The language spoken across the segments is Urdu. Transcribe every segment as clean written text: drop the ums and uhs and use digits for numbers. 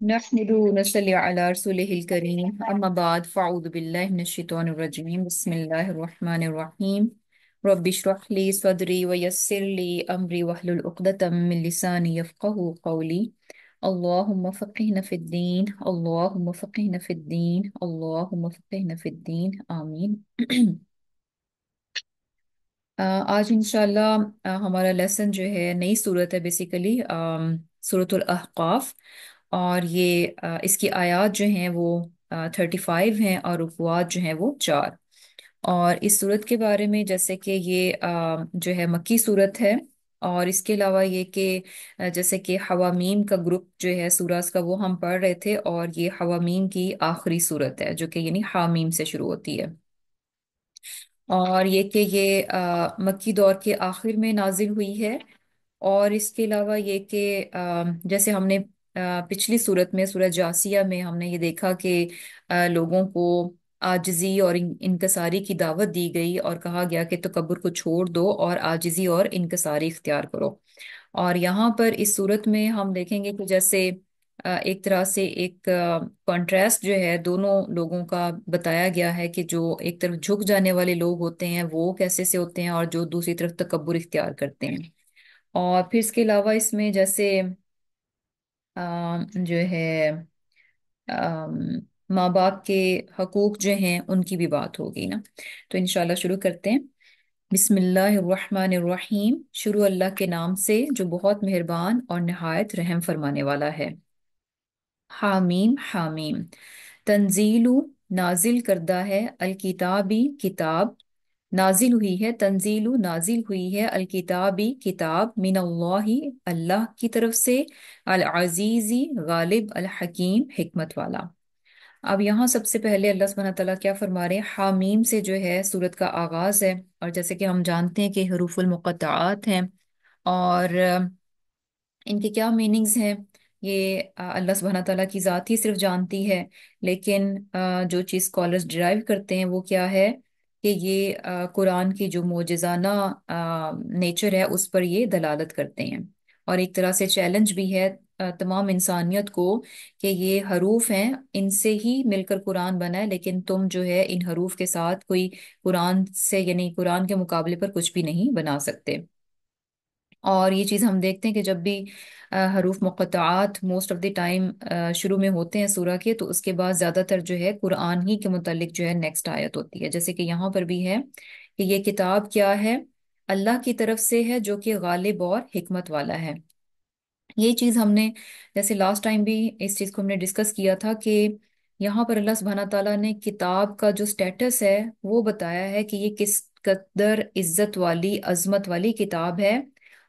نحمد نصلي على رسوله الكريم أما بعد فأعوذ بالله من الشيطان الرجيم بسم الله الرحمن الرحيم رب اشرح لي صدري ويسر لي أمري واحلل عقدة من لساني يفقه قولي اللهم فقهنا في الدين اللهم فقهنا في الدين اللهم فقهنا في الدين آمين آج انشاءاللہ ہمارا لیسن جو ہے نئی صورت ہے بیسیکلی سورۃ الاحقاف اور یہ اس کی آیات جو ہیں وہ 35 ہیں اور رکوعات جو ہیں وہ 4 اور اس صورت کے بارے میں جیسے کہ یہ جو ہے مکی صورت ہے اور اس کے علاوہ یہ کہ جیسے کہ حوامیم کا گروپ جو ہے سورہ کا وہ ہم پڑھ رہے تھے اور یہ حوامیم کی آخری صورت ہے جو کہ یعنی حامیم سے شروع ہوتی ہے اور یہ کہ یہ مکی دور کے آخر میں نازل ہوئی ہے اور اس کے علاوہ یہ کہ جیسے ہم نے پچھلی صورت میں سورہ جاسیہ میں ہم نے یہ دیکھا کہ لوگوں کو عاجزی اور انکساری کی دعوت دی گئی اور کہا گیا کہ تکبر کو چھوڑ دو اور عاجزی اور انکساری اختیار کرو اور یہاں پر اس صورت میں ہم دیکھیں گے کہ جیسے ایک طرح سے ایک کانٹراسٹ جو ہے دونوں لوگوں کا بتایا گیا ہے کہ جو ایک طرف جھک جانے والے لوگ ہوتے ہیں وہ کیسے سے ہوتے ہیں اور جو دوسری طرف تکبر اختیار کرتے ہیں اور پھر اس کے علاوہ اس میں جیسے جو ہے آم، ماں باپ کے حقوق جو ہیں ان کی بھی بات ہوگی نا تو انشاءاللہ شروع کرتے ہیں بسم اللہ الرحمن الرحیم شروع اللہ کے نام سے جو بہت مہربان اور نہایت رحم فرمانے والا ہے حامیم حامیم تنزیل نازل کردہ ہے الکتابی کتاب نازل ہوئی ہے تنزیل نازل ہوئی ہے الکتابی کتاب من اللہ اللہ کی طرف سے العزیزی غالب الحکیم حکمت والا اب یہاں سب سے پہلے اللہ سبحانہ تعالیٰ کیا فرما رہے ہیں حامیم سے جو ہے سورت کا آغاز ہے اور جیسے کہ ہم جانتے ہیں کہ حروف المقطعات ہیں اور ان کے کیا میننگز ہیں یہ اللہ سبحانہ تعالیٰ کی ذات ہی صرف جانتی ہے لیکن جو چیز اسکالرز ڈرائیو کرتے ہیں وہ کیا ہے کہ یہ قرآن کی جو معجزانہ نیچر ہے اس پر یہ دلالت کرتے ہیں اور ایک طرح سے چیلنج بھی ہے تمام انسانیت کو کہ یہ حروف ہیں ان سے ہی مل کر قرآن بنا ہے لیکن تم جو ہے ان حروف کے ساتھ کوئی قرآن سے یعنی قرآن کے مقابلے پر کچھ بھی نہیں بنا سکتے اور یہ چیز ہم دیکھتے ہیں کہ جب بھی حروف مقطعات موسٹ آف دی ٹائم شروع میں ہوتے ہیں سورہ کے تو اس کے بعد زیادہ تر جو ہے قرآن ہی کے متعلق جو ہے نیکسٹ آیت ہوتی ہے جیسے کہ یہاں پر بھی ہے کہ یہ کتاب کیا ہے اللہ کی طرف سے ہے جو کہ غالب اور حکمت والا ہے یہ چیز ہم نے جیسے لاسٹ ٹائم بھی اس چیز کو ہم نے ڈسکس کیا تھا کہ یہاں پر اللہ سبحانہ تعالیٰ نے کتاب کا جو سٹیٹس ہے وہ بتایا ہے کہ یہ کس قدر عزت والی عظمت والی کتاب ہے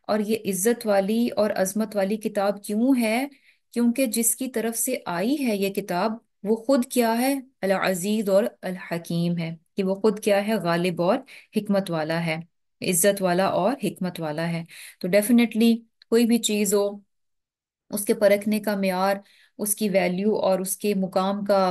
اور یہ عزت والی اور عظمت والی کتاب کیوں ہے کیونکہ جس کی طرف سے آئی ہے یہ کتاب وہ خود کیا ہے العزیز اور الحکیم ہے کہ وہ خود کیا ہے غالب اور حکمت والا ہے عزت والا اور حکمت والا ہے تو ڈیفینیٹلی کوئی بھی چیز ہو اس کے پرکھنے کا معیار اس کی ویلیو اور اس کے مقام کا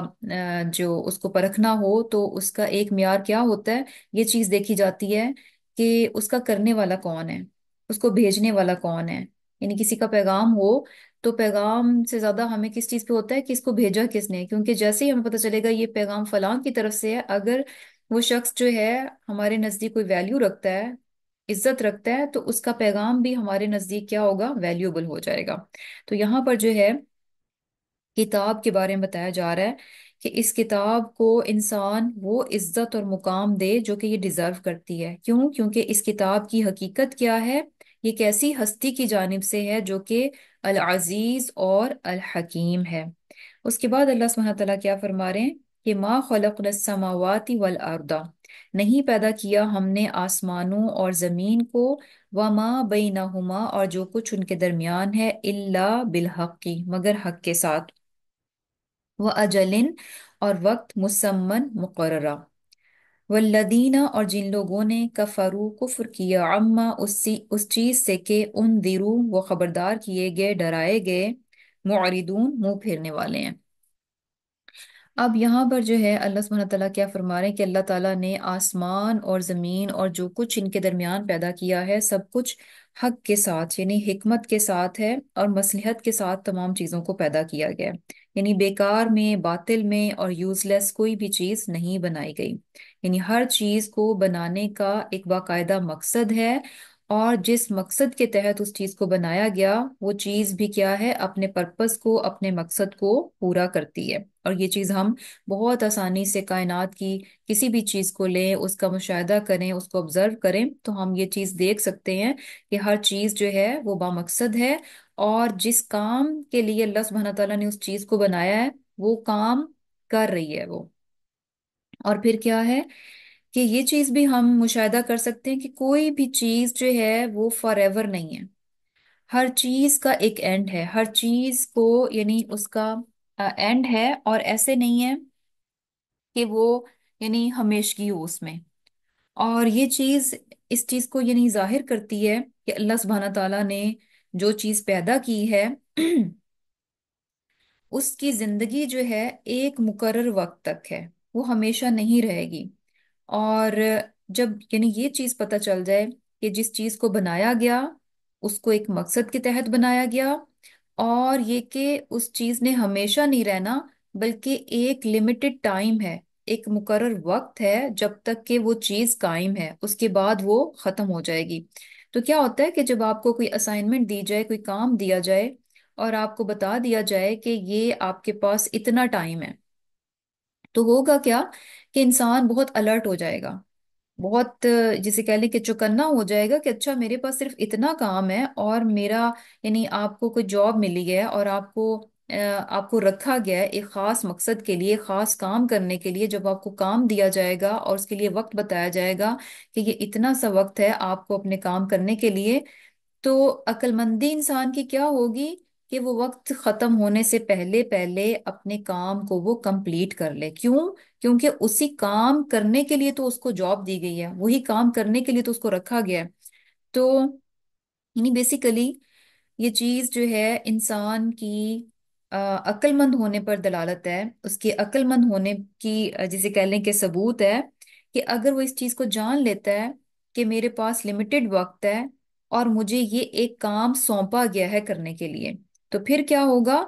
جو اس کو پرکھنا ہو تو اس کا ایک معیار کیا ہوتا ہے یہ چیز دیکھی جاتی ہے کہ اس کا کرنے والا کون ہے اس کو بھیجنے والا کون ہے یعنی کسی کا پیغام ہو تو پیغام سے زیادہ ہمیں کس چیز پہ ہوتا ہے کہ اس کو بھیجا کس نے کیونکہ جیسے ہی ہمیں پتہ چلے گا یہ پیغام فلاں کی طرف سے ہے اگر وہ شخص جو ہے ہمارے نزدیک کوئی ویلیو رکھتا ہے عزت رکھتا ہے تو اس کا پیغام بھی ہمارے نزدیک کیا ہوگا ویلیوبل ہو جائے گا تو یہاں پر جو ہے کتاب کے بارے میں بتایا جا رہا ہے کہ اس کتاب کو انسان وہ عزت اور مقام دے جو کہ یہ ڈیزرو کرتی ہے کیوں کیونکہ اس کتاب کی حقیقت کیا ہے یہ کیسی ہستی کی جانب سے ہے جو کہ العزیز اور الحکیم ہے اس کے بعد اللہ سبحانہ تعالیٰ کیا فرما رہے ہیں کہ ما خلقنا السماوات والارض نہیں پیدا کیا ہم نے آسمانوں اور زمین کو وما بینہما اور جو کچھ ان کے درمیان ہے الا بالحق مگر حق کے ساتھ واجل اور وقت مسمن مقررہ والذین اور جن لوگوں نے کفروا کفر کیا عما اس چیز سے کہ ان درو وہ خبردار کیے گئے ڈرائے گئے معرضون منہ پھیرنے والے ہیں اب یہاں پر جو ہے اللہ سبحانہ تعالیٰ کیا فرما رہے ہیں کہ اللہ تعالیٰ نے آسمان اور زمین اور جو کچھ ان کے درمیان پیدا کیا ہے سب کچھ حق کے ساتھ یعنی حکمت کے ساتھ ہے، اور مصلحت کے ساتھ تمام چیزوں کو پیدا کیا گیا ہے۔ یعنی بیکار میں، باطل میں اور یوز لیس کوئی بھی چیز نہیں بنائی گئی۔ یعنی ہر چیز کو بنانے کا ایک باقاعدہ مقصد ہے، اور جس مقصد کے تحت اس چیز کو بنایا گیا وہ چیز بھی کیا ہے، اپنے پرپس کو، اپنے مقصد کو پورا کرتی ہے۔ اور یہ چیز ہم بہت آسانی سے کائنات کی کسی بھی چیز کو لیں، اس کا مشاہدہ کریں، اس کو آبزرو کریں تو ہم یہ چیز دیکھ سکتے ہیں کہ ہر چیز جو ہے وہ بامقصد ہے، اور جس کام کے لیے اللہ سبحانہ تعالیٰ نے اس چیز کو بنایا ہے وہ کام کر رہی ہے وہ۔ اور پھر کیا ہے کہ یہ چیز بھی ہم مشاہدہ کر سکتے ہیں کہ کوئی بھی چیز جو ہے وہ فار ایور نہیں ہے۔ ہر چیز کا ایک اینڈ ہے، ہر چیز کو یعنی اس کا اینڈ ہے، اور ایسے نہیں ہے کہ وہ یعنی ہمیشگی ہو اس میں۔ اور یہ چیز اس چیز کو یعنی ظاہر کرتی ہے کہ اللہ سبحانہ تعالیٰ نے جو چیز پیدا کی ہے اس کی زندگی جو ہے ایک مقرر وقت تک ہے، وہ ہمیشہ نہیں رہے گی۔ اور جب یعنی یہ چیز پتہ چل جائے کہ جس چیز کو بنایا گیا اس کو ایک مقصد کے تحت بنایا گیا، اور یہ کہ اس چیز نے ہمیشہ نہیں رہنا، بلکہ ایک لمیٹڈ ٹائم ہے، ایک مقرر وقت ہے جب تک کہ وہ چیز قائم ہے، اس کے بعد وہ ختم ہو جائے گی۔ تو کیا ہوتا ہے کہ جب آپ کو کوئی اسائنمنٹ دی جائے، کوئی کام دیا جائے، اور آپ کو بتا دیا جائے کہ یہ آپ کے پاس اتنا ٹائم ہے، تو ہوگا کیا کہ انسان بہت الرٹ ہو جائے گا، بہت جسے کہہ لیں کہ چوکنا ہو جائے گا کہ اچھا میرے پاس صرف اتنا کام ہے، اور میرا یعنی آپ کو کوئی جاب ملی ہے اور آپ کو رکھا گیا ہے ایک خاص مقصد کے لیے، خاص کام کرنے کے لیے۔ جب آپ کو کام دیا جائے گا اور اس کے لیے وقت بتایا جائے گا کہ یہ اتنا سا وقت ہے آپ کو اپنے کام کرنے کے لیے، تو عقل مندی انسان کی کیا ہوگی کہ وہ وقت ختم ہونے سے پہلے پہلے اپنے کام کو وہ کمپلیٹ کر لے۔ کیوں؟ کیونکہ اسی کام کرنے کے لیے تو اس کو جاب دی گئی ہے، وہی کام کرنے کے لیے تو اس کو رکھا گیا ہے۔ تو یعنی بیسیکلی یہ چیز جو ہے انسان کی عقل مند ہونے پر دلالت ہے، اس کے عقل مند ہونے کی جسے کہہ لیں کہ ثبوت ہے، کہ اگر وہ اس چیز کو جان لیتا ہے کہ میرے پاس لمیٹڈ وقت ہے اور مجھے یہ ایک کام سونپا گیا ہے کرنے کے لیے، تو پھر کیا ہوگا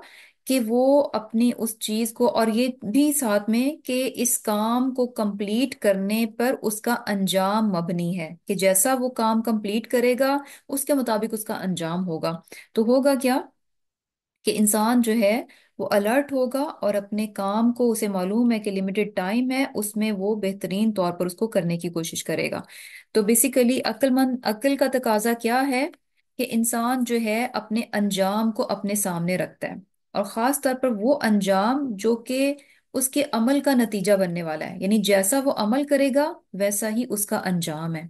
کہ وہ اپنی اس چیز کو، اور یہ بھی ساتھ میں کہ اس کام کو کمپلیٹ کرنے پر اس کا انجام مبنی ہے، کہ جیسا وہ کام کمپلیٹ کرے گا اس کے مطابق اس کا انجام ہوگا۔ تو ہوگا کیا کہ انسان جو ہے وہ الرٹ ہوگا، اور اپنے کام کو اسے معلوم ہے کہ لمیٹڈ ٹائم ہے، اس میں وہ بہترین طور پر اس کو کرنے کی کوشش کرے گا۔ تو بیسیکلی عقل کا تقاضا کیا ہے کہ انسان جو ہے اپنے انجام کو اپنے سامنے رکھتا ہے، اور خاص طور پر وہ انجام جو کہ اس کے عمل کا نتیجہ بننے والا ہے، یعنی جیسا وہ عمل کرے گا ویسا ہی اس کا انجام ہے۔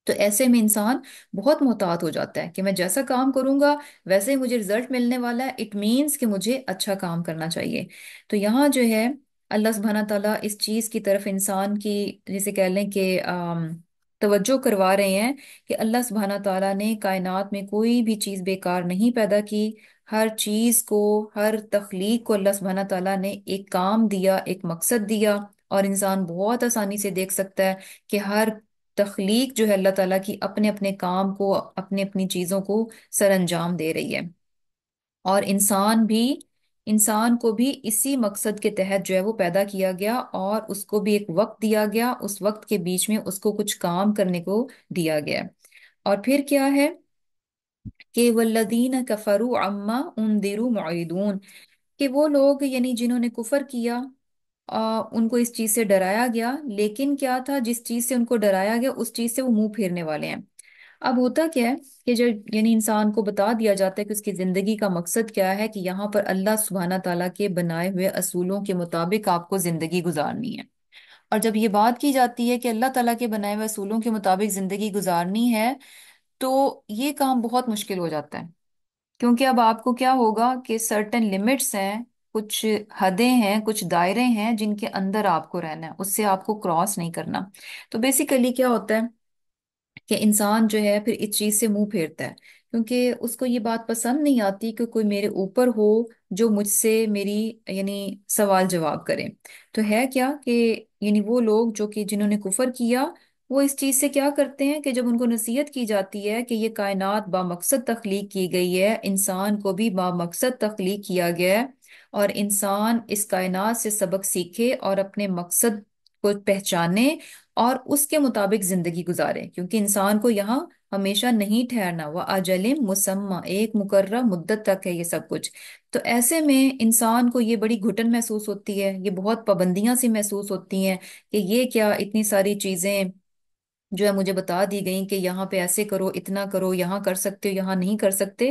تو ایسے میں انسان بہت محتاط ہو جاتا ہے کہ میں جیسا کام کروں گا ویسے ہی مجھے رزلٹ ملنے والا ہے، اٹ مینس کہ مجھے اچھا کام کرنا چاہیے۔ تو یہاں جو ہے اللہ سبحانہ تعالیٰ اس چیز کی طرف انسان کی جسے کہہ لیں کہ توجہ کروا رہے ہیں کہ اللہ سبحانہ تعالیٰ نے کائنات میں کوئی بھی چیز بیکار نہیں پیدا کی، ہر چیز کو، ہر تخلیق کو اللہ سبحانہ تعالیٰ نے ایک کام دیا، ایک مقصد دیا، اور انسان بہت آسانی سے دیکھ سکتا ہے کہ ہر تخلیق جو ہے اللہ تعالیٰ کی اپنے اپنے کام کو، اپنے اپنی چیزوں کو سر انجام دے رہی ہے۔ اور انسان کو بھی اسی مقصد کے تحت جو ہے وہ پیدا کیا گیا، اور اس کو بھی ایک وقت دیا گیا، اس وقت کے بیچ میں اس کو کچھ کام کرنے کو دیا گیا۔ اور پھر کیا ہے کہ والذین کفروا عما انذروا معرضون، کہ وہ لوگ یعنی جنہوں نے کفر کیا، ان کو اس چیز سے ڈرایا گیا، لیکن کیا تھا جس چیز سے ان کو ڈرایا گیا اس چیز سے وہ منہ پھیرنے والے ہیں۔ اب ہوتا کیا ہے کہ جب یعنی انسان کو بتا دیا جاتا ہے کہ اس کی زندگی کا مقصد کیا ہے، کہ یہاں پر اللہ سبحانہ تعالیٰ کے بنائے ہوئے اصولوں کے مطابق آپ کو زندگی گزارنی ہے، اور جب یہ بات کی جاتی ہے کہ اللہ تعالیٰ کے بنائے ہوئے اصولوں کے مطابق زندگی گزارنی ہے، تو یہ کام بہت مشکل ہو جاتا ہے، کیونکہ اب آپ کو کیا ہوگا کہ سرٹن لمٹس ہیں، کچھ حدیں ہیں، کچھ دائرے ہیں جن کے اندر آپ کو رہنا ہے، اس سے آپ کو کراس نہیں کرنا۔ تو بیسیکلی کیا ہوتا ہے کہ انسان جو ہے پھر اس چیز سے منہ پھیرتا ہے، کیونکہ اس کو یہ بات پسند نہیں آتی کہ کوئی میرے اوپر ہو جو مجھ سے میری یعنی سوال جواب کرے۔ تو ہے کیا کہ یعنی وہ لوگ جو کہ جنہوں نے کفر کیا، وہ اس چیز سے کیا کرتے ہیں کہ جب ان کو نصیحت کی جاتی ہے کہ یہ کائنات بامقصد تخلیق کی گئی ہے، انسان کو بھی بامقصد تخلیق کیا گیا ہے، اور انسان اس کائنات سے سبق سیکھے اور اپنے مقصد کو پہچانے اور اس کے مطابق زندگی گزارے، کیونکہ انسان کو یہاں ہمیشہ نہیں ٹھہرنا، وہ اجل مسمع، ایک مقررہ مدت تک ہے یہ سب کچھ۔ تو ایسے میں انسان کو یہ بڑی گھٹن محسوس ہوتی ہے، یہ بہت پابندیاں سی محسوس ہوتی ہیں کہ یہ کیا اتنی ساری چیزیں جو ہے مجھے بتا دی گئیں کہ یہاں پہ ایسے کرو، اتنا کرو، یہاں کر سکتے ہو، یہاں نہیں کر سکتے۔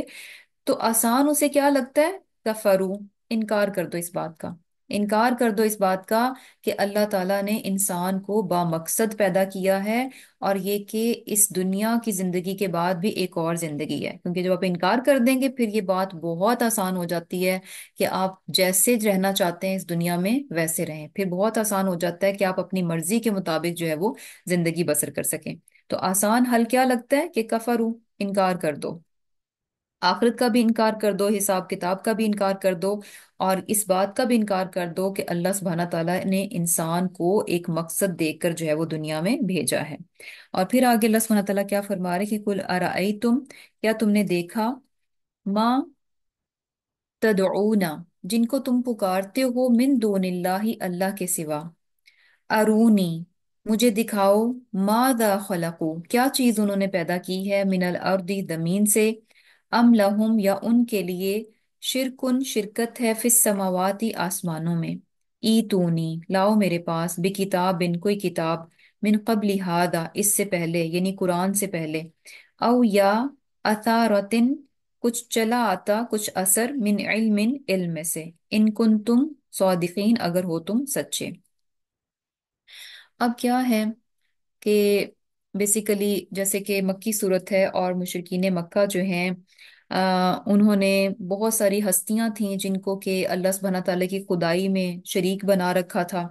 تو آسان اسے کیا لگتا ہے؟ کفرو، انکار کر دو اس بات کا، انکار کر دو اس بات کا کہ اللہ تعالیٰ نے انسان کو بامقصد پیدا کیا ہے، اور یہ کہ اس دنیا کی زندگی کے بعد بھی ایک اور زندگی ہے، کیونکہ جب آپ انکار کر دیں گے پھر یہ بات بہت آسان ہو جاتی ہے کہ آپ جیسے رہنا چاہتے ہیں اس دنیا میں ویسے رہیں، پھر بہت آسان ہو جاتا ہے کہ آپ اپنی مرضی کے مطابق جو ہے وہ زندگی بسر کر سکیں۔ تو آسان حل کیا لگتا ہے کہ کفرو، انکار کر دو، آخرت کا بھی انکار کر دو، حساب کتاب کا بھی انکار کر دو، اور اس بات کا بھی انکار کر دو کہ اللہ سبحانہ تعالیٰ نے انسان کو ایک مقصد دے کر جو ہے وہ دنیا میں بھیجا ہے۔ اور پھر آگے اللہ سبحانہ تعالیٰ کیا فرما رہے کہ کل ارائیتم، کیا تم نے دیکھا، ماں تدعون، جن کو تم پکارتے ہو، من دون اللہ، اللہ کے سوا، ارونی، مجھے دکھاؤ، ماذا خلقو، کیا چیز انہوں نے پیدا کی ہے، من الارض، زمین سے، ام لہم، یا ان کے لیے، شرکن، شرکت ہے، فی السماواتی، آسمانوں میں، ایتونی، لاؤ میرے پاس، بکتاب، کوئی کتاب، من قبل ہذا، اس سے پہلے یعنی قرآن سے پہلے، او یا اثارتن، کچھ چلا آتا، کچھ اثر، من علم، علم میں سے، ان کن تم صادقین، اگر ہو تم سچے۔ اب کیا ہے کہ بیسیکلی جیسے کہ مکی صورت ہے، اور مشرکین مکہ جو ہیں انہوں نے بہت ساری ہستیاں تھیں جن کو کہ اللہ سبحانہ تعالیٰ کی خدائی میں شریک بنا رکھا تھا،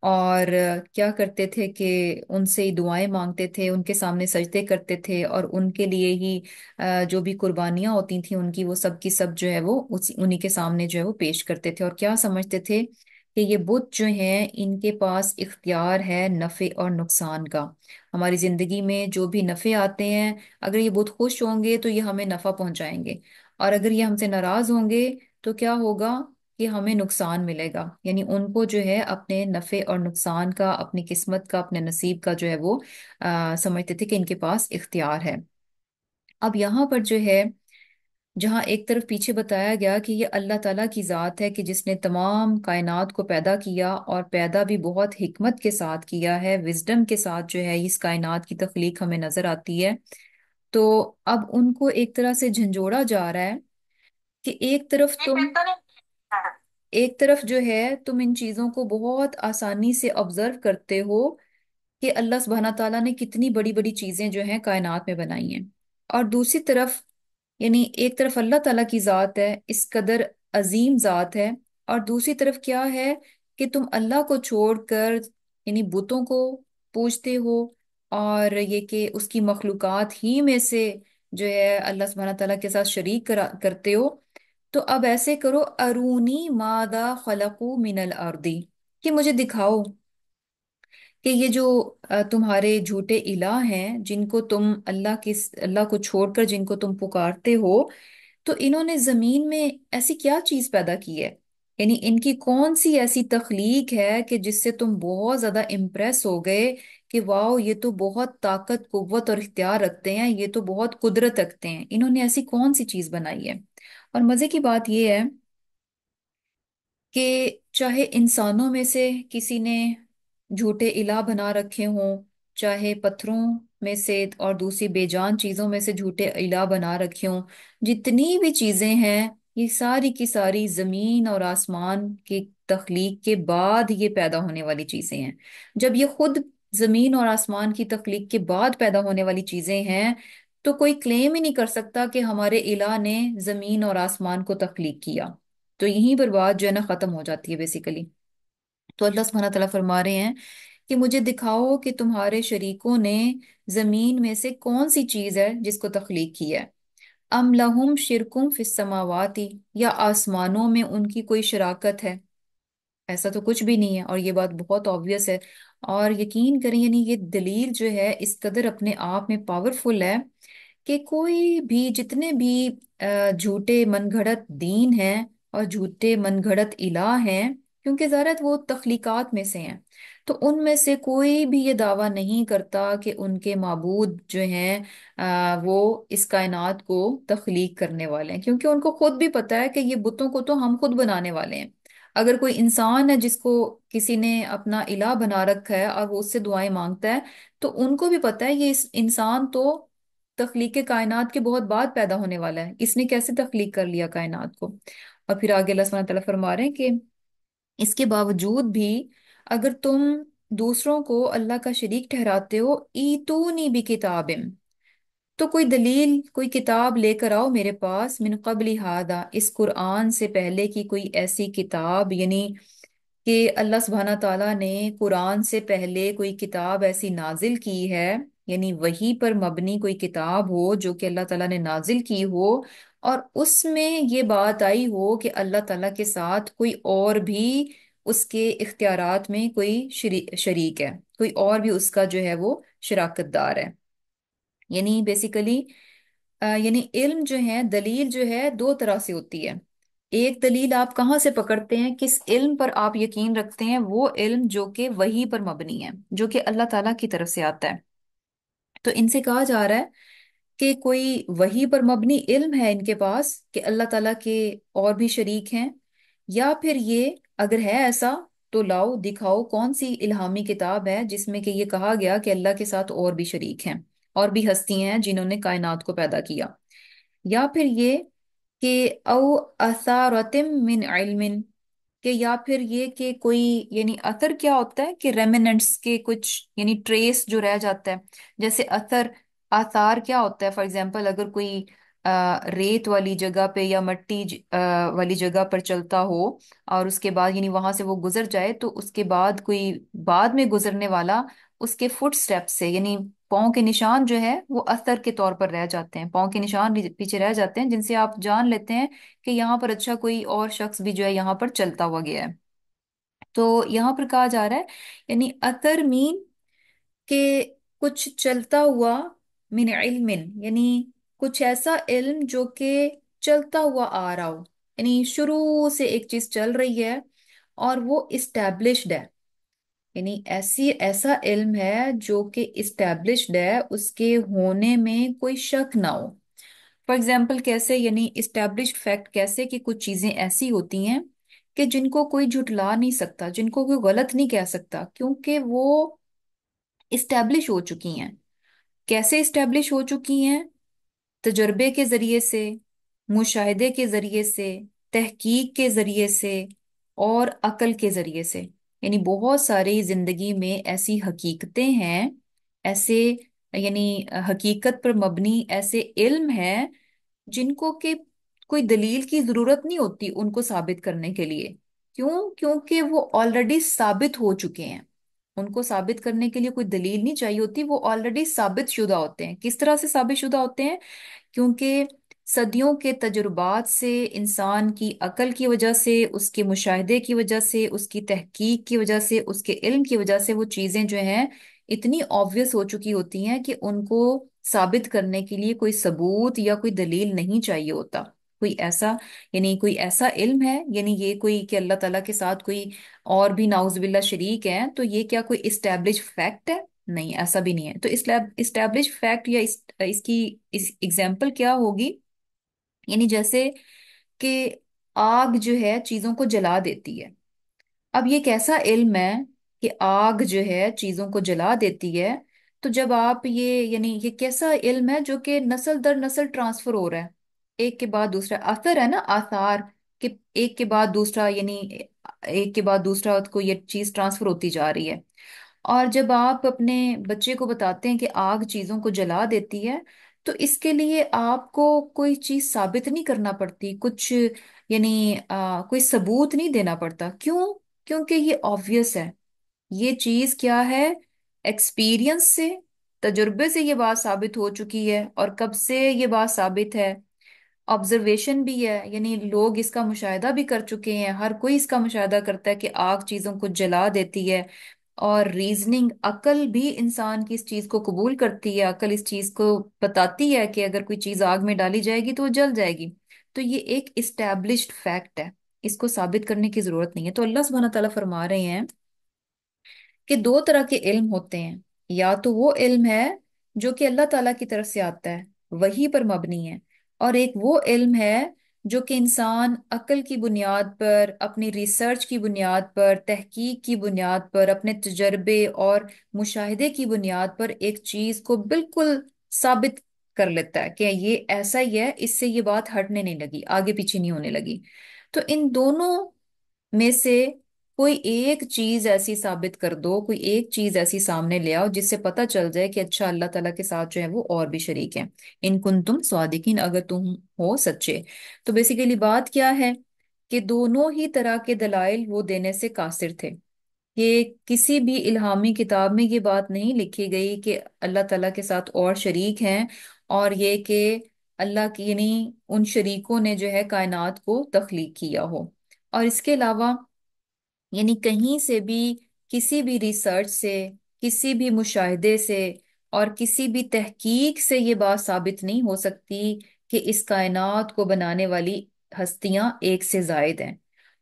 اور کیا کرتے تھے کہ ان سے ہی دعائیں مانگتے تھے، ان کے سامنے سجدے کرتے تھے، اور ان کے لیے ہی جو بھی قربانیاں ہوتی تھیں ان کی، وہ سب کی سب جو ہے وہ انہی کے سامنے جو ہے وہ پیش کرتے تھے، اور کیا سمجھتے تھے کہ یہ بت جو ہیں ان کے پاس اختیار ہے نفع اور نقصان کا، ہماری زندگی میں جو بھی نفع آتے ہیں، اگر یہ بت خوش ہوں گے تو یہ ہمیں نفع پہنچائیں گے، اور اگر یہ ہم سے ناراض ہوں گے تو کیا ہوگا کہ ہمیں نقصان ملے گا، یعنی ان کو جو ہے اپنے نفع اور نقصان کا، اپنی قسمت کا، اپنے نصیب کا جو ہے وہ سمجھتے تھے کہ ان کے پاس اختیار ہے۔ اب یہاں پر جو ہے، جہاں ایک طرف پیچھے بتایا گیا کہ یہ اللہ تعالیٰ کی ذات ہے کہ جس نے تمام کائنات کو پیدا کیا، اور پیدا بھی بہت حکمت کے ساتھ کیا ہے، وزڈم کے ساتھ جو ہے اس کائنات کی تخلیق ہمیں نظر آتی ہے، تو اب ان کو ایک طرح سے جھنجھوڑا جا رہا ہے کہ ایک طرف جو ہے تم ان چیزوں کو بہت آسانی سے آبزرو کرتے ہو کہ اللہ سبحانہ تعالیٰ نے کتنی بڑی بڑی چیزیں جو ہیں کائنات میں بنائی ہیں، اور دوسری طرف یعنی ایک طرف اللہ تعالیٰ کی ذات ہے، اس قدر عظیم ذات ہے، اور دوسری طرف کیا ہے کہ تم اللہ کو چھوڑ کر یعنی بتوں کو پوجتے ہو، اور یہ کہ اس کی مخلوقات ہی میں سے جو ہے اللہ سبحانہ تعالیٰ کے ساتھ شریک کرتے ہو۔ تو اب ایسے کرو، ارونی ماذا خلقو من الارضی، کہ مجھے دکھاؤ کہ یہ جو تمہارے جھوٹے الہ ہیں، جن کو تم اللہ کو چھوڑ کر جن کو تم پکارتے ہو، تو انہوں نے زمین میں ایسی کیا چیز پیدا کی ہے، یعنی ان کی کون سی ایسی تخلیق ہے کہ جس سے تم بہت زیادہ امپریس ہو گئے کہ واؤ، یہ تو بہت طاقت، قوت اور اختیار رکھتے ہیں، یہ تو بہت قدرت رکھتے ہیں، انہوں نے ایسی کون سی چیز بنائی ہے۔ اور مزے کی بات یہ ہے کہ چاہے انسانوں میں سے کسی نے جھوٹے الہ بنا رکھے ہوں، چاہے پتھروں میں سے اور دوسری بے جان چیزوں میں سے جھوٹے الہ بنا رکھے ہوں، جتنی بھی چیزیں ہیں یہ ساری کی ساری زمین اور آسمان کی تخلیق کے بعد یہ پیدا ہونے والی چیزیں ہیں۔ جب یہ خود زمین اور آسمان کی تخلیق کے بعد پیدا ہونے والی چیزیں ہیں تو کوئی کلیم ہی نہیں کر سکتا کہ ہمارے الہ نے زمین اور آسمان کو تخلیق کیا، تو یہیں پر بات جو ہے نا ختم ہو جاتی ہے بیسیکلی۔ تو اللہ سبحانہ تعالیٰ فرما رہے ہیں کہ مجھے دکھاؤ کہ تمہارے شریکوں نے زمین میں سے کون سی چیز ہے جس کو تخلیق کیا ہے، ام لہم شرکم فی السماواتی، یا آسمانوں میں ان کی کوئی شراکت ہے، ایسا تو کچھ بھی نہیں ہے، اور یہ بات بہت obvious ہے، اور یقین کریں یعنی یہ دلیل جو ہے اس قدر اپنے آپ میں پاورفل ہے کہ کوئی بھی جتنے بھی جھوٹے من گھڑت دین ہیں اور جھوٹے من گھڑت الہ ہیں، کیونکہ ظاہر وہ تخلیقات میں سے ہیں، تو ان میں سے کوئی بھی یہ دعویٰ نہیں کرتا کہ ان کے معبود جو ہیں وہ اس کائنات کو تخلیق کرنے والے ہیں، کیونکہ ان کو خود بھی پتا ہے کہ یہ بتوں کو تو ہم خود بنانے والے ہیں۔ اگر کوئی انسان ہے جس کو کسی نے اپنا الہ بنا رکھا ہے اور وہ اس سے دعائیں مانگتا ہے، تو ان کو بھی پتا ہے یہ انسان تو تخلیق کائنات کے بہت بعد پیدا ہونے والا ہے، اس نے کیسے تخلیق کر لیا کائنات کو۔ اور پھر آگے اللہ سبحانہ تعالیٰ فرما رہے ہیں کہ اس کے باوجود بھی اگر تم دوسروں کو اللہ کا شریک ٹھہراتے ہو، ایتونی بھی کتاب، تو کوئی دلیل، کوئی کتاب لے کر آؤ میرے پاس، من قبل ہادہ، اس قرآن سے پہلے کی کوئی ایسی کتاب، یعنی کہ اللہ سبحانہ تعالیٰ نے قرآن سے پہلے کوئی کتاب ایسی نازل کی ہے، یعنی وہی پر مبنی کوئی کتاب ہو جو کہ اللہ تعالیٰ نے نازل کی ہو، اور اس میں یہ بات آئی ہو کہ اللہ تعالیٰ کے ساتھ کوئی اور بھی اس کے اختیارات میں کوئی شریک ہے، کوئی اور بھی اس کا جو ہے وہ شراکت دار ہے۔ یعنی بیسیکلی یعنی علم جو ہے، دلیل جو ہے دو طرح سے ہوتی ہے۔ ایک دلیل آپ کہاں سے پکڑتے ہیں، کس علم پر آپ یقین رکھتے ہیں، وہ علم جو کہ وحی پر مبنی ہے، جو کہ اللہ تعالیٰ کی طرف سے آتا ہے۔ تو ان سے کہا جا رہا ہے کہ کوئی وحی پر مبنی علم ہے ان کے پاس کہ اللہ تعالیٰ کے اور بھی شریک ہیں، یا پھر یہ اگر ہے ایسا تو لاؤ دکھاؤ کون سی الہامی کتاب ہے جس میں کہ یہ کہا گیا کہ اللہ کے ساتھ اور بھی شریک ہیں، اور بھی ہستیاں ہیں جنہوں نے کائنات کو پیدا کیا۔ یا پھر یہ کہ او اثارتم من علم، کہ یا پھر یہ کہ کوئی، یعنی اثر کیا ہوتا ہے کہ ریمننٹس کے کچھ، یعنی ٹریس جو رہ جاتا ہے، جیسے اثر، آثار کیا ہوتا ہے، فار ایگزامپل اگر کوئی ریت والی جگہ پہ یا مٹی والی جگہ پر چلتا ہو، اور اس کے بعد یعنی وہاں سے وہ گزر جائے، تو اس کے بعد کوئی بعد میں گزرنے والا اس کے فٹ سٹیپ سے، یعنی پاؤں کے نشان جو ہے وہ اثر کے طور پر رہ جاتے ہیں، پاؤں کے نشان پیچھے رہ جاتے ہیں جن سے آپ جان لیتے ہیں کہ یہاں پر اچھا کوئی اور شخص بھی جو ہے یہاں پر چلتا ہوا گیا ہے۔ تو یہاں پر کہا جا رہا ہے یعنی اثر مین کہ کچھ چلتا ہوا، من علم یعنی کچھ ایسا علم جو کہ چلتا ہوا آ رہا ہو، یعنی شروع سے ایک چیز چل رہی ہے اور وہ اسٹیبلشڈ ہے، یعنی ایسا علم ہے جو کہ اسٹیبلشڈ ہے، اس کے ہونے میں کوئی شک نہ ہو۔ فار ایگزامپل کیسے، یعنی اسٹیبلشڈ فیکٹ کیسے کہ کچھ چیزیں ایسی ہوتی ہیں کہ جن کو کوئی جھٹلا نہیں سکتا، جن کو کوئی غلط نہیں کہہ سکتا، کیونکہ وہ اسٹیبلش ہو چکی ہیں۔ کیسے اسٹیبلش ہو چکی ہیں؟ تجربے کے ذریعے سے، مشاہدے کے ذریعے سے، تحقیق کے ذریعے سے، اور عقل کے ذریعے سے، یعنی بہت ساری زندگی میں ایسی حقیقتیں ہیں، ایسے یعنی حقیقت پر مبنی ایسے علم ہیں جن کو کہ کوئی دلیل کی ضرورت نہیں ہوتی ان کو ثابت کرنے کے لیے۔ کیوں؟ کیونکہ وہ آلریڈی ثابت ہو چکے ہیں، ان کو ثابت کرنے کے لیے کوئی دلیل نہیں چاہیے ہوتی، وہ آلریڈی ثابت شدہ ہوتے ہیں۔ کس طرح سے ثابت شدہ ہوتے ہیں؟ کیونکہ صدیوں کے تجربات سے، انسان کی عقل کی وجہ سے، اس کے مشاہدے کی وجہ سے، اس کی تحقیق کی وجہ سے، اس کے علم کی وجہ سے وہ چیزیں جو ہیں اتنی آبویس ہو چکی ہوتی ہیں کہ ان کو ثابت کرنے کے لیے کوئی ثبوت یا کوئی دلیل نہیں چاہیے ہوتا۔ کوئی ایسا، یعنی کوئی ایسا علم ہے، یعنی یہ کوئی کہ اللہ تعالیٰ کے ساتھ کوئی اور بھی ناؤز باللہ شریک ہے، تو یہ کیا کوئی اسٹیبلش فیکٹ ہے؟ نہیں، ایسا بھی نہیں ہے۔ تو اسٹیبلش فیکٹ یا اس کی اگزامپل کیا ہوگی؟ یعنی جیسے کہ آگ جو ہے چیزوں کو جلا دیتی ہے۔ اب یہ کیسا علم ہے کہ آگ جو ہے چیزوں کو جلا دیتی ہے؟ تو جب آپ یہ، یعنی یہ کیسا علم ہے جو کہ نسل در نسل ٹرانسفر ہو رہا ہے، ایک کے بعد دوسرا، اثر ہے نا، آثار، کہ ایک کے بعد دوسرا، یعنی ایک کے بعد دوسرا کو یہ چیز ٹرانسفر ہوتی جا رہی ہے۔ اور جب آپ اپنے بچے کو بتاتے ہیں کہ آگ چیزوں کو جلا دیتی ہے، تو اس کے لیے آپ کو کوئی چیز ثابت نہیں کرنا پڑتی، کچھ یعنی کوئی ثبوت نہیں دینا پڑتا۔ کیوں؟ کیونکہ یہ آبویس ہے، یہ چیز کیا ہے، ایکسپیرینس سے، تجربے سے یہ بات ثابت ہو چکی ہے۔ اور کب سے یہ بات ثابت ہے؟ آبزرویشن بھی ہے، یعنی لوگ اس کا مشاہدہ بھی کر چکے ہیں، ہر کوئی اس کا مشاہدہ کرتا ہے کہ آگ چیزوں کو جلا دیتی ہے۔ اور ریزننگ عقل بھی انسان کی اس چیز کو قبول کرتی ہے، عقل اس چیز کو بتاتی ہے کہ اگر کوئی چیز آگ میں ڈالی جائے گی تو وہ جل جائے گی۔ تو یہ ایک اسٹیبلشڈ فیکٹ ہے، اس کو ثابت کرنے کی ضرورت نہیں ہے۔ تو اللہ سبحانہ تعالیٰ فرما رہے ہیں کہ دو طرح کے علم ہوتے ہیں، یا تو وہ علم ہے جو کہ اللہ تعالیٰ کی طرف سے آتا ہے، وہی پر مبنی ہے، اور ایک وہ علم ہے جو کہ انسان عقل کی بنیاد پر، اپنی ریسرچ کی بنیاد پر، تحقیق کی بنیاد پر، اپنے تجربے اور مشاہدے کی بنیاد پر ایک چیز کو بالکل ثابت کر لیتا ہے کہ یہ ایسا ہی ہے، اس سے یہ بات ہٹنے نہیں لگی، آگے پیچھے نہیں ہونے لگی۔ تو ان دونوں میں سے کوئی ایک چیز ایسی ثابت کر دو، کوئی ایک چیز ایسی سامنے لے آؤ جس سے پتہ چل جائے کہ اچھا اللہ تعالیٰ کے ساتھ جو ہے وہ اور بھی شریک ہیں، ان کن تم صادقین، اگر تم ہو سچے۔ تو بیسیکلی بات کیا ہے کہ دونوں ہی طرح کے دلائل وہ دینے سے قاصر تھے، کہ کسی بھی الہامی کتاب میں یہ بات نہیں لکھی گئی کہ اللہ تعالیٰ کے ساتھ اور شریک ہیں، اور یہ کہ اللہ کی یعنی ان شریکوں نے جو ہے کائنات کو تخلیق کیا ہو۔ اور اس کے علاوہ یعنی کہیں سے بھی، کسی بھی ریسرچ سے، کسی بھی مشاہدے سے اور کسی بھی تحقیق سے یہ بات ثابت نہیں ہو سکتی کہ اس کائنات کو بنانے والی ہستیاں ایک سے زائد ہیں۔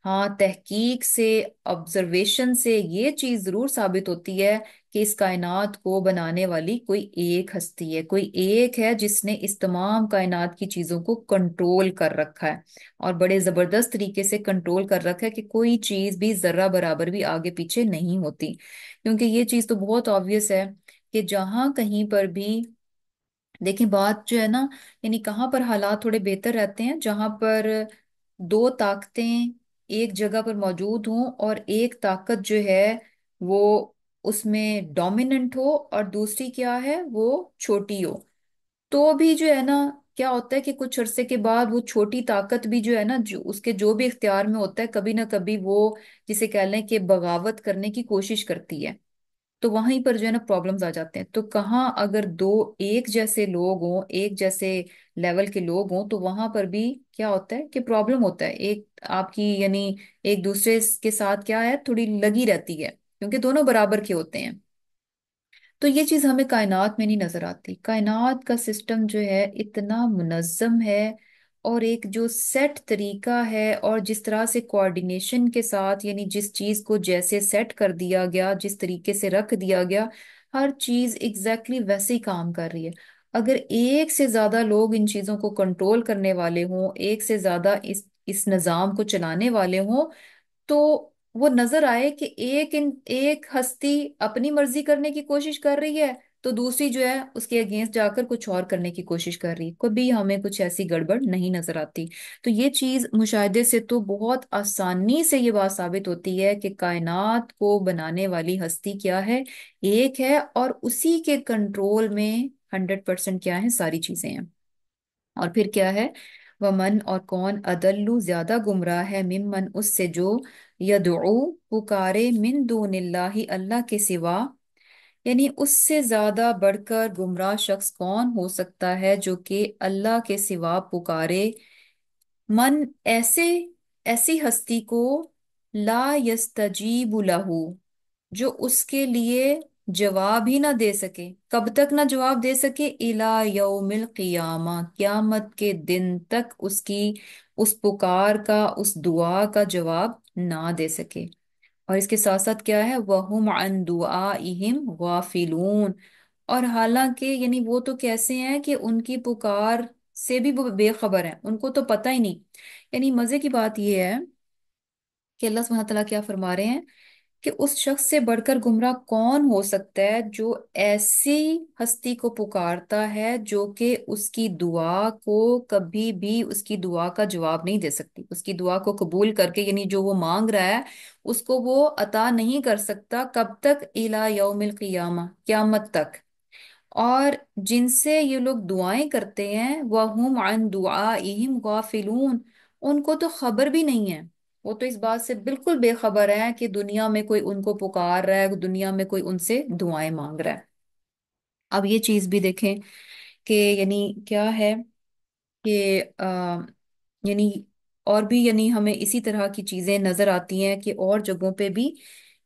ہاں، تحقیق سے، آبزرویشن سے یہ چیز ضرور ثابت ہوتی ہے کہ اس کائنات کو بنانے والی کوئی ایک ہستی ہے، کوئی ایک ہے جس نے اس تمام کائنات کی چیزوں کو کنٹرول کر رکھا ہے، اور بڑے زبردست طریقے سے کنٹرول کر رکھا ہے کہ کوئی چیز بھی ذرہ برابر بھی آگے پیچھے نہیں ہوتی۔ کیونکہ یہ چیز تو بہت آبویس ہے کہ جہاں کہیں پر بھی دیکھیں، بات جو ہے نا، یعنی کہاں پر حالات تھوڑے بہتر رہتے ہیں، جہاں پر دو طاقتیں ایک جگہ پر موجود ہوں، اور ایک طاقت جو ہے وہ اس میں ڈومیننٹ ہو اور دوسری کیا ہے وہ چھوٹی ہو، تو بھی جو ہے نا کیا ہوتا ہے کہ کچھ عرصے کے بعد وہ چھوٹی طاقت بھی جو ہے نا، جو اس کے جو بھی اختیار میں ہوتا ہے، کبھی نہ کبھی وہ جسے کہہ لیں کہ بغاوت کرنے کی کوشش کرتی ہے، تو وہیں پر جو ہے نا پرابلمز آ جاتے ہیں۔ تو کہاں اگر دو ایک جیسے لوگ ہوں، ایک جیسے لیول کے لوگ ہوں، تو وہاں پر بھی کیا ہوتا ہے کہ پرابلم ہوتا ہے، ایک آپ کی یعنی ایک دوسرے کے ساتھ کیا ہے تھوڑی لگی رہتی ہے، کیونکہ دونوں برابر کے ہوتے ہیں۔ تو یہ چیز ہمیں کائنات میں نہیں نظر آتی۔ کائنات کا سسٹم جو ہے اتنا منظم ہے، اور ایک جو سیٹ طریقہ ہے، اور جس طرح سے کوآرڈینیشن کے ساتھ، یعنی جس چیز کو جیسے سیٹ کر دیا گیا، جس طریقے سے رکھ دیا گیا، ہر چیز ایگزیکٹلی ویسے ہی کام کر رہی ہے۔ اگر ایک سے زیادہ لوگ ان چیزوں کو کنٹرول کرنے والے ہوں، ایک سے زیادہ اس نظام کو چلانے والے ہوں، تو وہ نظر آئے کہ ایک ہستی اپنی مرضی کرنے کی کوشش کر رہی ہے، تو دوسری جو ہے اس کے اگینسٹ جا کر کچھ اور کرنے کی کوشش کر رہی ہے، کبھی ہمیں کچھ ایسی گڑبڑ نہیں نظر آتی۔ تو یہ چیز مشاہدے سے تو بہت آسانی سے یہ بات ثابت ہوتی ہے کہ کائنات کو بنانے والی ہستی کیا ہے، ایک ہے، اور اسی کے کنٹرول میں 100% کیا ہے ساری چیزیں ہیں۔ اور پھر کیا ہے، ومن اور کون، ادلو زیادہ گمراہ ہے، ممن اس سے جو، یدعو پکارے، من دون اللہ اللہ کے سوا، یعنی اس سے زیادہ بڑھ کر گمراہ شخص کون ہو سکتا ہے جو کہ اللہ کے سوا پکارے، من ایسے ایسی ہستی کو، لا یستجیب لہو، جو اس کے لیے جواب ہی نہ دے سکے، کب تک نہ جواب دے سکے، الی یوم القیامہ، قیامت کے دن تک اس کی اس پکار کا، اس دعا کا جواب نہ دے سکے۔ اور اس کے ساتھ ساتھ کیا ہے، وَهُمْ عَنْ دُعَائِهِمْ غَافِلُونَ، اور حالانکہ یعنی وہ تو کیسے ہیں کہ ان کی پکار سے بھی وہ بے خبر ہیں، ان کو تو پتہ ہی نہیں۔ یعنی مزے کی بات یہ ہے کہ اللہ سبحانہ تعالیٰ کیا فرما رہے ہیں کہ اس شخص سے بڑھ کر گمراہ کون ہو سکتا ہے جو ایسی ہستی کو پکارتا ہے جو کہ اس کی دعا کو کبھی بھی، اس کی دعا کا جواب نہیں دے سکتی، اس کی دعا کو قبول کر کے یعنی جو وہ مانگ رہا ہے اس کو وہ عطا نہیں کر سکتا، کب تک، الی یوم القیامہ، قیامت تک۔ اور جن سے یہ لوگ دعائیں کرتے ہیں، وَهُمْ عَنْ دُعَائِهِمْ غَافِلُونَ، ان کو تو خبر بھی نہیں ہے، وہ تو اس بات سے بالکل بے خبر ہے کہ دنیا میں کوئی ان کو پکار رہا ہے، دنیا میں کوئی ان سے دعائیں مانگ رہا ہے۔ اب یہ چیز بھی دیکھیں کہ یعنی کیا ہے کہ یعنی اور بھی یعنی ہمیں اسی طرح کی چیزیں نظر آتی ہیں کہ اور جگہوں پہ بھی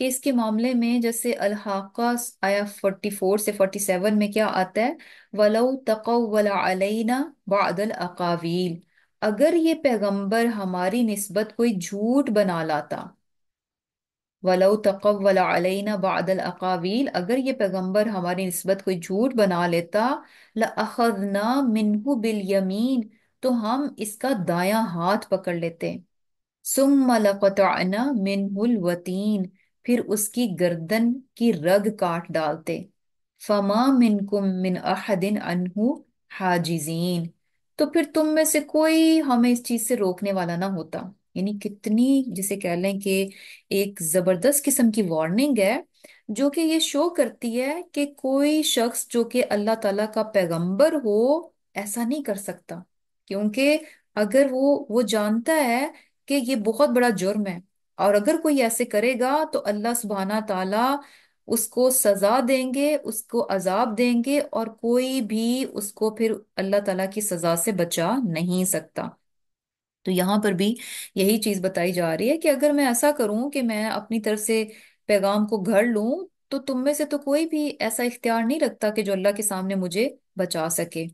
کہ اس کے معاملے میں جیسے الحاقہ آیا 44 سے 47 میں کیا آتا ہے؟ وَلَوْ تَقَوَّلَ عَلَيْنَا بَعْضَ الْأَقَاوِيلِ، اگر یہ پیغمبر ہماری نسبت کوئی جھوٹ بنا لاتا، وَلَوْ تَقَوَّلَ عَلَيْنَا بَعْضَ الْأَقَاوِيلِ، اگر یہ پیغمبر ہماری نسبت کوئی جھوٹ بنا لیتا، لَأَخَذْنَا مِنْهُ بِالْيَمِينِ، تو ہم اس کا دایاں ہاتھ پکڑ لیتے، ثم لقطعنا منه الوتین، پھر اس کی گردن کی رگ کاٹ ڈالتے، فما منکم من احد عنہ حاجزین، تو پھر تم میں سے کوئی ہمیں اس چیز سے روکنے والا نہ ہوتا۔ یعنی کتنی، جسے کہہ لیں کہ ایک زبردست قسم کی وارننگ ہے، جو کہ یہ شو کرتی ہے کہ کوئی شخص جو کہ اللہ تعالیٰ کا پیغمبر ہو ایسا نہیں کر سکتا، کیونکہ اگر وہ جانتا ہے کہ یہ بہت بڑا جرم ہے، اور اگر کوئی ایسے کرے گا تو اللہ سبحانہ تعالیٰ اس کو سزا دیں گے، اس کو عذاب دیں گے، اور کوئی بھی اس کو پھر اللہ تعالیٰ کی سزا سے بچا نہیں سکتا۔ تو یہاں پر بھی یہی چیز بتائی جا رہی ہے کہ اگر میں ایسا کروں کہ میں اپنی طرف سے پیغام کو گھڑ لوں، تو تم میں سے تو کوئی بھی ایسا اختیار نہیں رکھتا کہ جو اللہ کے سامنے مجھے بچا سکے۔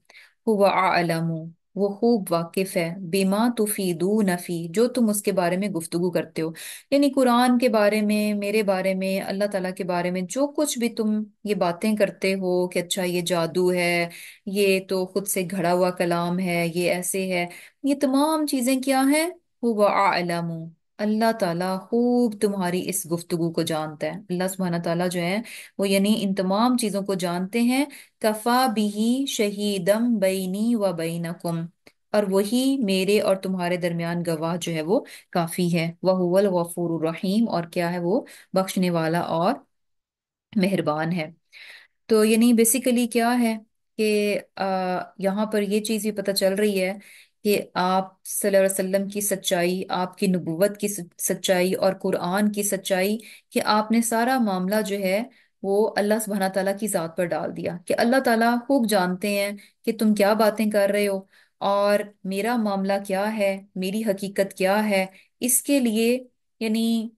هو اعلم، وہ خوب واقف ہے، بما تفیدون فی، جو تم اس کے بارے میں گفتگو کرتے ہو، یعنی قرآن کے بارے میں، میرے بارے میں، اللہ تعالیٰ کے بارے میں، جو کچھ بھی تم یہ باتیں کرتے ہو کہ اچھا یہ جادو ہے، یہ تو خود سے گھڑا ہوا کلام ہے، یہ ایسے ہے، یہ تمام چیزیں کیا ہیں؟ هو اعلم، اللہ تعالیٰ خوب تمہاری اس گفتگو کو جانتا ہے۔ اللہ سبحانہ تعالیٰ جو ہے وہ یعنی ان تمام چیزوں کو جانتے ہیں۔ کفا بھی شہیدم بینی و بینکم، اور وہی میرے اور تمہارے درمیان گواہ جو ہے وہ کافی ہے۔ وَهُوَ الْغَفُورُ الرَّحِيمُ، اور کیا ہے وہ بخشنے والا اور مہربان ہے۔ تو یعنی بیسیکلی کیا ہے کہ یہاں پر یہ چیز بھی پتہ چل رہی ہے کہ آپ صلی اللہ علیہ وسلم کی سچائی، آپ کی نبوت کی سچائی اور قرآن کی سچائی، کہ آپ نے سارا معاملہ جو ہے وہ اللہ سبحانہ تعالیٰ کی ذات پر ڈال دیا، کہ اللہ تعالیٰ خوب جانتے ہیں کہ تم کیا باتیں کر رہے ہو، اور میرا معاملہ کیا ہے، میری حقیقت کیا ہے، اس کے لیے یعنی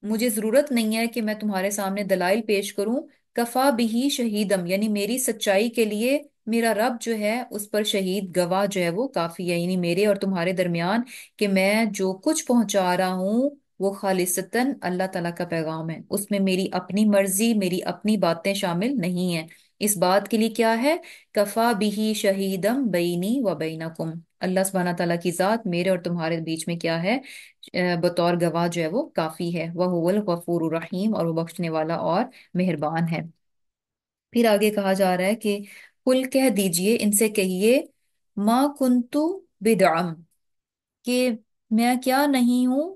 مجھے ضرورت نہیں ہے کہ میں تمہارے سامنے دلائل پیش کروں۔ کفا بھی شہیدم، یعنی میری سچائی کے لیے میرا رب جو ہے اس پر شہید گواہ جو ہے وہ کافی ہے، یعنی میرے اور تمہارے درمیان کہ میں جو کچھ پہنچا رہا ہوں وہ خالصتاً اللہ تعالیٰ کا پیغام ہے، اس میں میری اپنی مرضی، میری اپنی باتیں شامل نہیں ہیں۔ اس بات کے لیے کیا ہے؟ کفا بھی شہیدم بینی و بینکم، اللہ سبحانہ تعالیٰ کی ذات میرے اور تمہارے بیچ میں کیا ہے؟ بطور گواہ جو ہے وہ کافی ہے۔ وہ الغفور الرحیم، اور وہ بخشنے والا اور مہربان ہے۔ پھر آگے کہا جا رہا ہے کہ قل کہہ دیجئے، ان سے کہیے، ما کنتو بدعم، کہ میں کیا نہیں ہوں،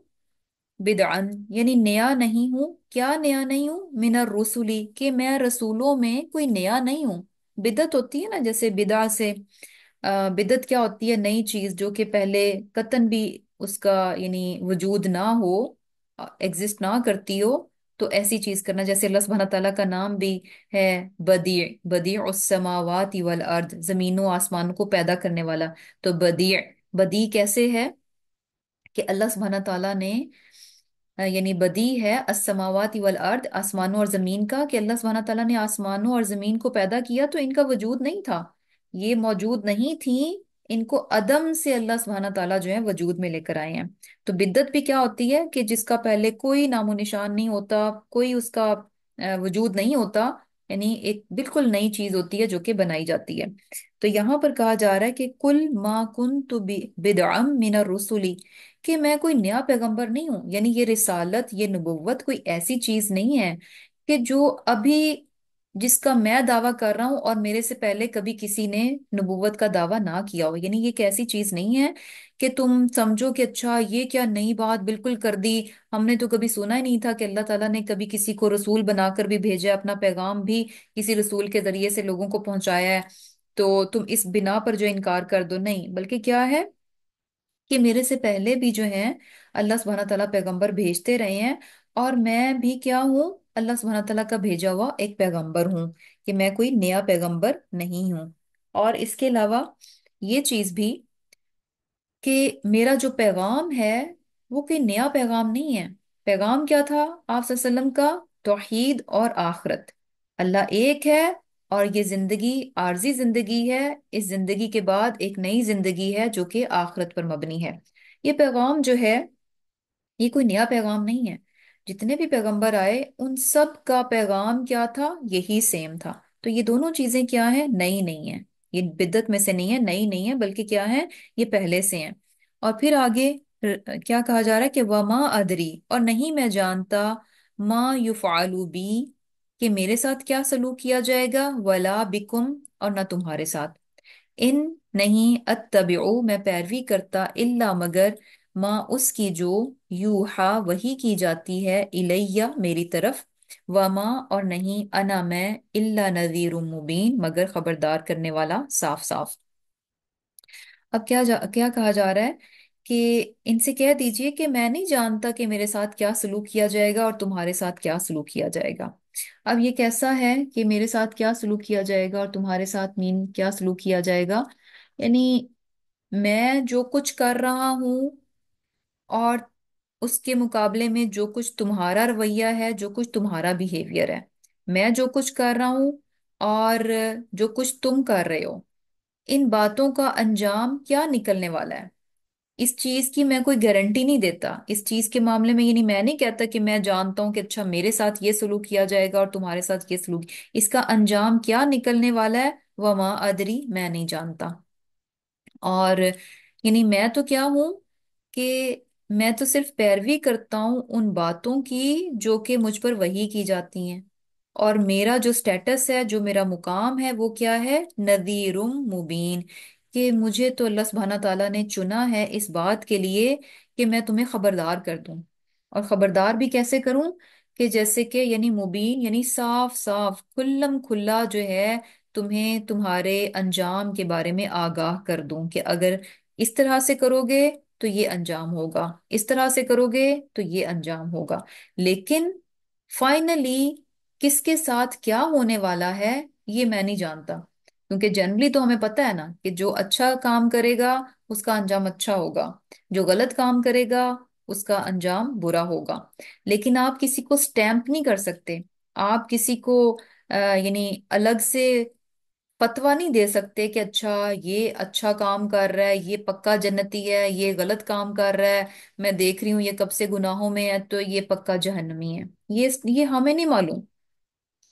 بدعن یعنی نیا نہیں ہوں، کیا نیا نہیں ہوں؟ من الرسلی، کہ میں رسولوں میں کوئی نیا نہیں ہوں۔ بدعت ہوتی ہے نا، جیسے بدع سے بدعت کیا ہوتی ہے؟ نئی چیز جو کہ پہلے قطن بھی اس کا یعنی وجود نہ ہو، ایگزسٹ نہ کرتی ہو، تو ایسی چیز کرنا۔ جیسے اللہ سبحانہ تعالیٰ کا نام بھی ہے بدیع، بدیع السماوات والارض، زمینوں آسمانوں کو پیدا کرنے والا۔ تو بدیع، بدیع کیسے ہے کہ اللہ سبحانہ تعالیٰ نے یعنی بدیع ہے السماوات والارض، آسمانوں اور زمین کا، کہ اللہ سبحانہ تعالیٰ نے آسمانوں اور زمین کو پیدا کیا تو ان کا وجود نہیں تھا، یہ موجود نہیں تھی، ان کو عدم سے اللہ سبحانہ تعالیٰ جو ہے وجود میں لے کر آئے ہیں۔ تو بدعت بھی کیا ہوتی ہے کہ جس کا پہلے کوئی نام و نشان نہیں ہوتا، کوئی اس کا وجود نہیں ہوتا، یعنی ایک بالکل نئی چیز ہوتی ہے جو کہ بنائی جاتی ہے۔ تو یہاں پر کہا جا رہا ہے کہ کل ما کنت بدعم من الرسلی، کہ میں کوئی نیا پیغمبر نہیں ہوں، یعنی یہ رسالت، یہ نبوت کوئی ایسی چیز نہیں ہے کہ جو ابھی جس کا میں دعویٰ کر رہا ہوں اور میرے سے پہلے کبھی کسی نے نبوت کا دعویٰ نہ کیا ہو، یعنی یہ ایک ایسی چیز نہیں ہے کہ تم سمجھو کہ اچھا یہ کیا نئی بات بالکل کر دی، ہم نے تو کبھی سنا ہی نہیں تھا کہ اللہ تعالیٰ نے کبھی کسی کو رسول بنا کر بھی بھیجا، اپنا پیغام بھی کسی رسول کے ذریعے سے لوگوں کو پہنچایا ہے، تو تم اس بنا پر جو انکار کر دو، نہیں، بلکہ کیا ہے کہ میرے سے پہلے بھی جو ہیں اللہ سبحانہ تعالیٰ پیغمبر بھیجتے رہے ہیں، اور میں بھی کیا ہوں؟ اللہ سبحانہ تعالیٰ کا بھیجا ہوا ایک پیغمبر ہوں، کہ میں کوئی نیا پیغمبر نہیں ہوں۔ اور اس کے علاوہ یہ چیز بھی کہ میرا جو پیغام ہے وہ کوئی نیا پیغام نہیں ہے، پیغام کیا تھا آپ صلی اللہ علیہ وسلم کا؟ توحید اور آخرت، اللہ ایک ہے، اور یہ زندگی عارضی زندگی ہے، اس زندگی کے بعد ایک نئی زندگی ہے جو کہ آخرت پر مبنی ہے۔ یہ پیغام جو ہے یہ کوئی نیا پیغام نہیں ہے، جتنے بھی پیغمبر آئے ان سب کا پیغام کیا تھا؟ یہی سیم تھا۔ تو یہ دونوں چیزیں کیا ہیں؟ نئی نہیں ہیں، یہ بدعت میں سے نہیں ہے، نئی نہیں ہے، بلکہ کیا ہے؟ یہ پہلے سے ہیں۔ اور پھر آگے کیا کہا جا رہا ہے کہ وما ادری، اور نہیں میں جانتا، ما یفعل بی، کہ میرے ساتھ کیا سلوک کیا جائے گا، ولا بکم، اور نہ تمہارے ساتھ، ان نہیں، اتبعو میں پیروی کرتا، الا مگر، ماں اس کی جو، یوحا وہی کی جاتی ہے، الیہ میری طرف، وما اور نہیں، انا میں، الا نذیر مبین مگر خبردار کرنے والا صاف صاف۔ اب کیا کہا جا رہا ہے کہ ان سے کہہ دیجئے کہ میں نہیں جانتا کہ میرے ساتھ کیا سلوک کیا جائے گا اور تمہارے ساتھ کیا سلوک کیا جائے گا۔ اب یہ کیسا ہے کہ میرے ساتھ کیا سلوک کیا جائے گا اور تمہارے ساتھ مین کیا سلوک کیا جائے گا؟ یعنی میں جو کچھ کر رہا ہوں اور اس کے مقابلے میں جو کچھ تمہارا رویہ ہے، جو کچھ تمہارا بیہیویئر ہے، میں جو کچھ کر رہا ہوں اور جو کچھ تم کر رہے ہو، ان باتوں کا انجام کیا نکلنے والا ہے، اس چیز کی میں کوئی گارنٹی نہیں دیتا اس چیز کے معاملے میں، یعنی میں نہیں کہتا کہ میں جانتا ہوں کہ اچھا میرے ساتھ یہ سلوک کیا جائے گا اور تمہارے ساتھ یہ سلوک، اس کا انجام کیا نکلنے والا ہے، وما ادری میں نہیں جانتا۔ اور یعنی میں تو کیا ہوں کہ میں تو صرف پیروی کرتا ہوں ان باتوں کی جو کہ مجھ پر وحی کی جاتی ہیں، اور میرا جو سٹیٹس ہے، جو میرا مقام ہے، وہ کیا ہے؟ نذیر مبین، کہ مجھے تو اللہ سبحانہ تعالیٰ نے چنا ہے اس بات کے لیے کہ میں تمہیں خبردار کر دوں، اور خبردار بھی کیسے کروں؟ کہ جیسے کہ یعنی مبین یعنی صاف صاف کھلم کھلا جو ہے، تمہیں تمہارے انجام کے بارے میں آگاہ کر دوں کہ اگر اس طرح سے کرو گے تو یہ انجام ہوگا، اس طرح سے کرو گے تو یہ انجام ہوگا۔ لیکن فائنلی کس کے ساتھ کیا ہونے والا ہے یہ میں نہیں جانتا، کیونکہ جنرلی تو ہمیں پتہ ہے نا کہ جو اچھا کام کرے گا اس کا انجام اچھا ہوگا، جو غلط کام کرے گا اس کا انجام برا ہوگا۔ لیکن آپ کسی کو سٹیمپ نہیں کر سکتے، آپ کسی کو یعنی الگ سے فتویٰ نہیں دے سکتے کہ اچھا یہ اچھا کام کر رہا ہے یہ پکا جنتی ہے، یہ غلط کام کر رہا ہے میں دیکھ رہی ہوں یہ کب سے گناہوں میں ہے تو یہ پکا جہنمی ہے، یہ ہمیں نہیں معلوم۔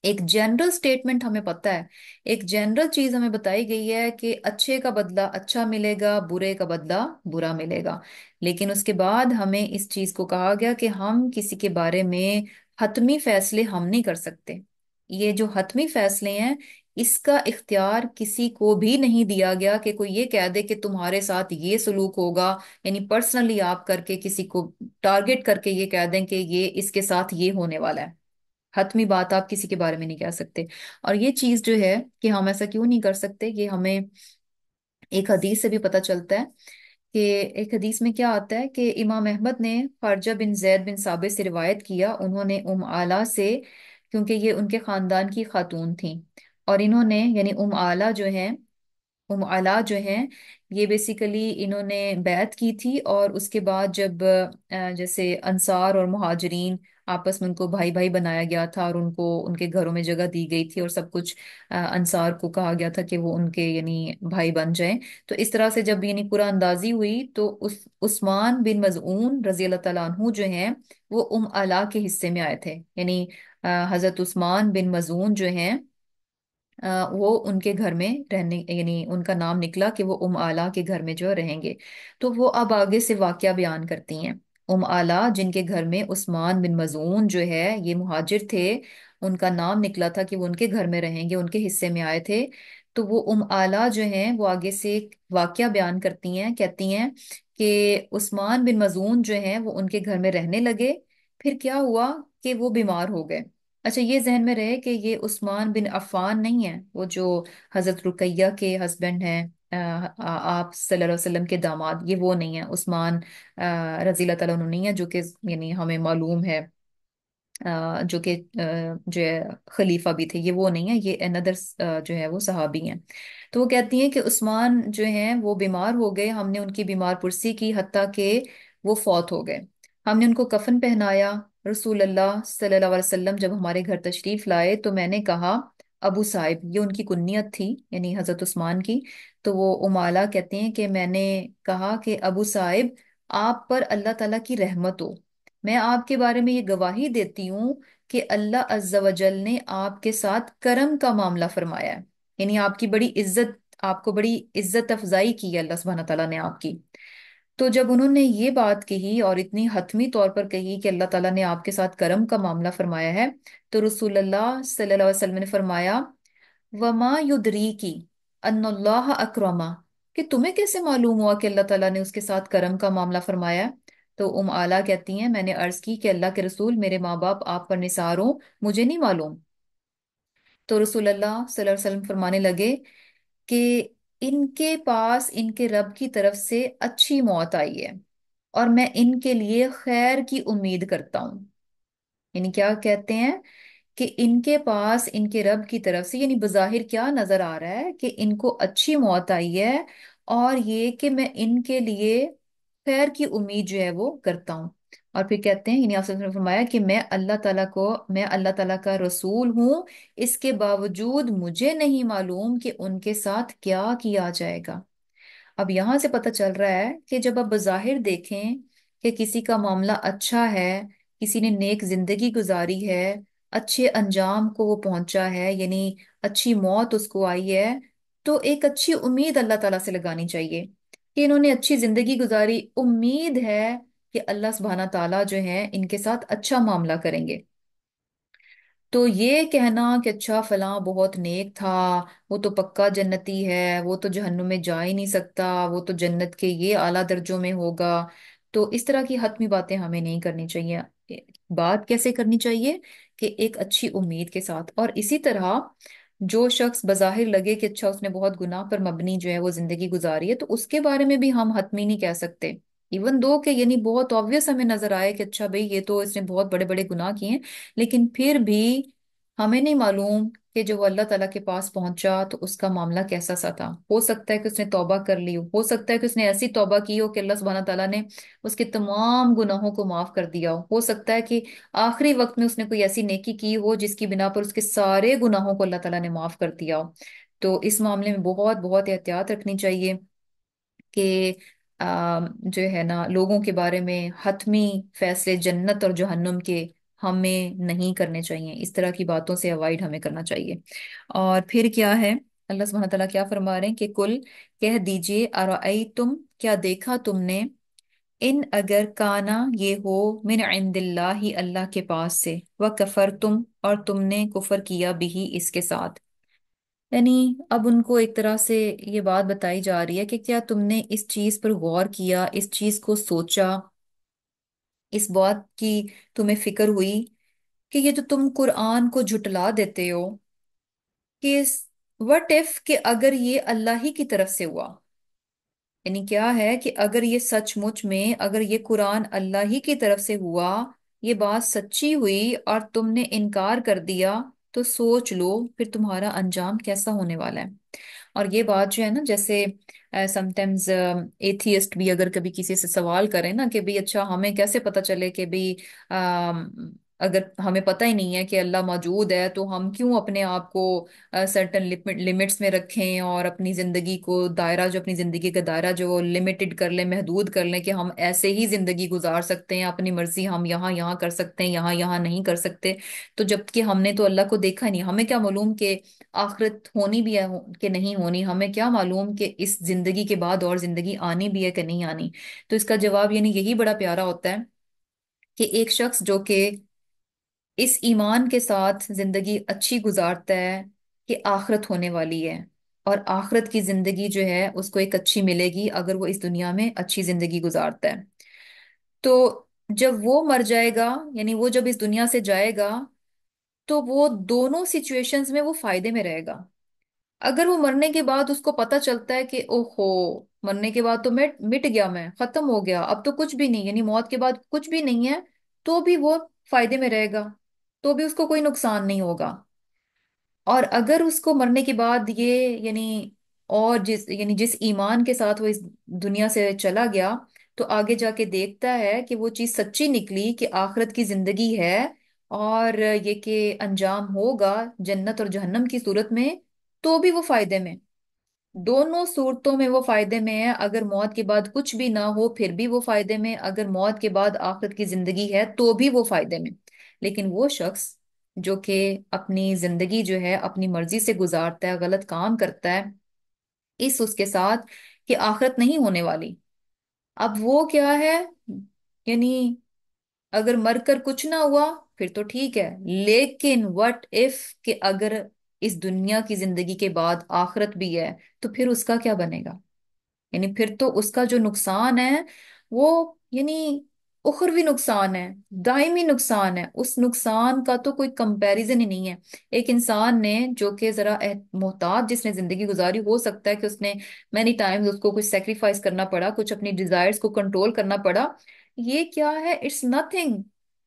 ایک جنرل سٹیٹمنٹ ہمیں پتہ ہے، ایک جنرل چیز ہمیں بتائی گئی ہے کہ اچھے کا بدلہ اچھا ملے گا، برے کا بدلہ برا ملے گا، لیکن اس کے بعد ہمیں اس چیز کو کہا گیا کہ ہم کسی کے بارے میں حتمی فیصلے ہم نہیں کر سکتے۔ یہ جو حتمی فیصلے ہیں اس کا اختیار کسی کو بھی نہیں دیا گیا کہ کوئی یہ کہہ دے کہ تمہارے ساتھ یہ سلوک ہوگا، یعنی پرسنلی آپ کر کے کسی کو ٹارگٹ کر کے یہ کہہ دیں کہ یہ اس کے ساتھ یہ ہونے والا ہے، حتمی بات آپ کسی کے بارے میں نہیں کہہ سکتے۔ اور یہ چیز جو ہے کہ ہم ایسا کیوں نہیں کر سکتے، یہ ہمیں ایک حدیث سے بھی پتہ چلتا ہے کہ ایک حدیث میں کیا آتا ہے کہ امام احمد نے خارجہ بن زید بن ثابت سے روایت کیا، انہوں نے آلہ سے، کیونکہ یہ ان کے خاندان کی خاتون تھیں، اور انہوں نے یعنی آلہ جو ہیں، علا جو ہیں، یہ بیسیکلی انہوں نے بیعت کی تھی، اور اس کے بعد جب جیسے انصار اور مہاجرین آپس میں ان کو بھائی بھائی بنایا گیا تھا اور ان کو ان کے گھروں میں جگہ دی گئی تھی اور سب کچھ، انصار کو کہا گیا تھا کہ وہ ان کے یعنی بھائی بن جائیں، تو اس طرح سے جب یعنی قرآن اندازی ہوئی تو عثمان بن مظعون رضی اللہ تعالیٰ عنہ جو ہیں وہ علا کے حصے میں آئے تھے، یعنی حضرت عثمان بن مظعون جو ہیں وہ ان کے گھر میں رہنے، یعنی ان کا نام نکلا کہ وہ آلہ کے گھر میں جو رہیں گے۔ تو وہ اب آگے سے واقعہ بیان کرتی ہیں، آلہ جن کے گھر میں عثمان بن مظعون جو ہے یہ مہاجر تھے، ان کا نام نکلا تھا کہ وہ ان کے گھر میں رہیں گے، ان کے حصے میں آئے تھے، تو وہ آلہ جو ہیں وہ آگے سے ایک واقعہ بیان کرتی ہیں، کہتی ہیں کہ عثمان بن مظعون جو ہیں وہ ان کے گھر میں رہنے لگے، پھر کیا ہوا کہ وہ بیمار ہو گئے۔ اچھا یہ ذہن میں رہے کہ یہ عثمان بن عفان نہیں ہے، وہ جو حضرت رقیہ کے ہسبینڈ ہیں، آپ صلی اللہ علیہ وسلم کے داماد، یہ وہ نہیں ہے عثمان رضی اللہ تعالیٰ عنہ نہیں ہے، جو کہ یعنی ہمیں معلوم ہے جو کہ جو ہے خلیفہ بھی تھے، یہ وہ نہیں ہے، یہ اندر جو ہے وہ صحابی ہیں۔ تو وہ کہتی ہیں کہ عثمان جو ہیں وہ بیمار ہو گئے، ہم نے ان کی بیمار پرسی کی حتیٰ کہ وہ فوت ہو گئے، ہم نے ان کو کفن پہنایا۔ رسول اللہ صلی اللہ علیہ وسلم جب ہمارے گھر تشریف لائے تو میں نے کہا، ابو صاحب، یہ ان کی کنیت تھی یعنی حضرت عثمان کی، تو وہ امالا کہتے ہیں کہ میں نے کہا کہ ابو صاحب، آپ پر اللہ تعالیٰ کی رحمت ہو، میں آپ کے بارے میں یہ گواہی دیتی ہوں کہ اللہ عز و جل نے آپ کے ساتھ کرم کا معاملہ فرمایا ہے، یعنی آپ کی بڑی عزت، آپ کو بڑی عزت افزائی کی ہے اللہ سبحانہ تعالیٰ نے آپ کی۔ تو جب انہوں نے یہ بات کہی اور اتنی حتمی طور پر کہی کہ اللہ تعالیٰ نے آپ کے ساتھ کرم کا معاملہ فرمایا ہے، تو رسول اللہ صلی اللہ علیہ وسلم نے فرمایا، وما یدریکی ان اللہ اکرما، کہ تمہیں کیسے معلوم ہوا کہ اللہ تعالیٰ نے اس کے ساتھ کرم کا معاملہ فرمایا ہے؟ تو اعلیٰ کہتی ہیں، میں نے عرض کی کہ اللہ کے رسول، میرے ماں باپ آپ پر نثار ہوں، مجھے نہیں معلوم۔ تو رسول اللہ صلی اللہ علیہ وسلم فرمانے لگے کہ ان کے پاس ان کے رب کی طرف سے اچھی موت آئی ہے، اور میں ان کے لیے خیر کی امید کرتا ہوں۔ یعنی کیا کہتے ہیں کہ ان کے پاس ان کے رب کی طرف سے، یعنی بظاہر کیا نظر آ رہا ہے کہ ان کو اچھی موت آئی ہے، اور یہ کہ میں ان کے لیے خیر کی امید جو ہے وہ کرتا ہوں۔ اور پھر کہتے ہیں، یعنی آپ نے فرمایا کہ میں اللہ تعالیٰ کا رسول ہوں، اس کے باوجود مجھے نہیں معلوم کہ ان کے ساتھ کیا کیا جائے گا۔ اب یہاں سے پتہ چل رہا ہے کہ جب آپ بظاہر دیکھیں کہ کسی کا معاملہ اچھا ہے، کسی نے نیک زندگی گزاری ہے، اچھے انجام کو وہ پہنچا ہے، یعنی اچھی موت اس کو آئی ہے، تو ایک اچھی امید اللہ تعالیٰ سے لگانی چاہیے کہ انہوں نے اچھی زندگی گزاری، امید ہے کہ اللہ سبحانہ تعالیٰ جو ہے ان کے ساتھ اچھا معاملہ کریں گے۔ تو یہ کہنا کہ اچھا فلاں بہت نیک تھا، وہ تو پکا جنتی ہے، وہ تو جہنم میں جا ہی نہیں سکتا، وہ تو جنت کے یہ اعلیٰ درجوں میں ہوگا، تو اس طرح کی حتمی باتیں ہمیں نہیں کرنی چاہیے۔ بات کیسے کرنی چاہیے کہ ایک اچھی امید کے ساتھ۔ اور اسی طرح جو شخص بظاہر لگے کہ اچھا اس نے بہت گناہ پر مبنی جو ہے وہ زندگی گزاری ہے، تو اس کے بارے میں بھی ہم حتمی نہیں کہہ سکتے، ایون دو کہ یعنی بہت آبویس ہمیں نظر آئے کہ اچھا بھئی یہ تو اس نے بہت بڑے بڑے گناہ کیے ہیں، لیکن پھر بھی ہمیں نہیں معلوم کہ جو وہ اللہ تعالیٰ کے پاس پہنچا تو اس کا معاملہ کیسا سا تھا۔ ہو سکتا ہے کہ اس نے توبہ کر لی ہو سکتا ہے کہ اس نے ایسی توبہ کی ہو کہ اللہ سبحانہ تعالیٰ نے اس کے تمام گناہوں کو معاف کر دیا ہو سکتا ہے کہ آخری وقت میں اس نے کوئی ایسی نیکی کی ہو جس کی بنا پر اس کے سارے گناہوں کو اللہ تعالیٰ نے معاف کر دیا ہو۔ تو اس معاملے میں بہت بہت احتیاط رکھنی چاہیے کہ جو ہے نا لوگوں کے بارے میں حتمی فیصلے جنت اور جہنم کے ہمیں نہیں کرنے چاہیے، اس طرح کی باتوں سے اوائڈ ہمیں کرنا چاہیے۔ اور پھر کیا ہے، اللہ سبحانہ تعالیٰ کیا فرما رہے ہیں کہ کل کہہ دیجئے، ارأیتم، کیا دیکھا تم نے، ان اگر کانا یہ ہو من عند اللہ، اللہ کے پاس سے، وکفرتم، اور تم نے کفر کیا بھی اس کے ساتھ۔ یعنی اب ان کو ایک طرح سے یہ بات بتائی جا رہی ہے کہ کیا تم نے اس چیز پر غور کیا، اس چیز کو سوچا، اس بات کی تمہیں فکر ہوئی کہ یہ جو تم قرآن کو جھٹلا دیتے ہو، کہ وٹ ایف، کہ اگر یہ اللہ ہی کی طرف سے ہوا، یعنی کیا ہے کہ اگر یہ سچ مچ میں، اگر یہ قرآن اللہ ہی کی طرف سے ہوا، یہ بات سچی ہوئی اور تم نے انکار کر دیا، تو سوچ لو پھر تمہارا انجام کیسا ہونے والا ہے۔ اور یہ بات جو ہے نا، جیسے سم ٹائمز ایتھیسٹ بھی اگر کبھی کسی سے سوال کریں نا کہ بھی اچھا ہمیں کیسے پتا چلے کہ بھی اگر ہمیں پتہ ہی نہیں ہے کہ اللہ موجود ہے تو ہم کیوں اپنے آپ کو سرٹن لمٹس میں رکھیں، اور اپنی زندگی کو دائرہ، جو اپنی زندگی کا دائرہ جو وہ لمیٹڈ کر لیں، محدود کر لیں کہ ہم ایسے ہی زندگی گزار سکتے ہیں، اپنی مرضی ہم یہاں یہاں کر سکتے ہیں، یہاں یہاں نہیں کر سکتے۔ تو جب کہ ہم نے تو اللہ کو دیکھا نہیں، ہمیں کیا معلوم کہ آخرت ہونی بھی ہے کہ نہیں ہونی، ہمیں کیا معلوم کہ اس زندگی کے بعد اور زندگی آنی بھی ہے کہ نہیں آنی۔ تو اس کا جواب یعنی یہی بڑا پیارا ہوتا ہے کہ ایک شخص جو کہ اس ایمان کے ساتھ زندگی اچھی گزارتا ہے کہ آخرت ہونے والی ہے، اور آخرت کی زندگی جو ہے اس کو ایک اچھی ملے گی اگر وہ اس دنیا میں اچھی زندگی گزارتا ہے، تو جب وہ مر جائے گا، یعنی وہ جب اس دنیا سے جائے گا، تو وہ دونوں سچویشنز میں وہ فائدے میں رہے گا۔ اگر وہ مرنے کے بعد اس کو پتا چلتا ہے کہ اوہو، مرنے کے بعد تو میں مٹ گیا، میں ختم ہو گیا، اب تو کچھ بھی نہیں، یعنی موت کے بعد کچھ بھی نہیں ہے، تو بھی وہ فائدے میں رہے گا، تو بھی اس کو کوئی نقصان نہیں ہوگا۔ اور اگر اس کو مرنے کے بعد یہ یعنی اور جس یعنی جس ایمان کے ساتھ وہ اس دنیا سے چلا گیا، تو آگے جا کے دیکھتا ہے کہ وہ چیز سچی نکلی کہ آخرت کی زندگی ہے، اور یہ کہ انجام ہوگا جنت اور جہنم کی صورت میں، تو بھی وہ فائدے میں، دونوں صورتوں میں وہ فائدے میں ہے۔ اگر موت کے بعد کچھ بھی نہ ہو پھر بھی وہ فائدے میں، اگر موت کے بعد آخرت کی زندگی ہے تو بھی وہ فائدے میں۔ لیکن وہ شخص جو کہ اپنی زندگی جو ہے اپنی مرضی سے گزارتا ہے، غلط کام کرتا ہے، اس کے ساتھ کہ آخرت نہیں ہونے والی، اب وہ کیا ہے، یعنی اگر مر کر کچھ نہ ہوا پھر تو ٹھیک ہے، لیکن وٹ اف کہ اگر اس دنیا کی زندگی کے بعد آخرت بھی ہے تو پھر اس کا کیا بنے گا؟ یعنی پھر تو اس کا جو نقصان ہے وہ، یعنی اخروی نقصان ہے، دائمی نقصان ہے، اس نقصان کا تو کوئی کمپیریزن ہی نہیں ہے۔ ایک انسان نے جو کہ ذرا محتاط جس نے زندگی گزاری، ہو سکتا ہے کہ اس نے مینی ٹائمز اس کو کچھ سیکریفائس کرنا پڑا، کچھ اپنی ڈیزائرز کو کنٹرول کرنا پڑا، یہ کیا ہے؟ اٹس نتھنگ،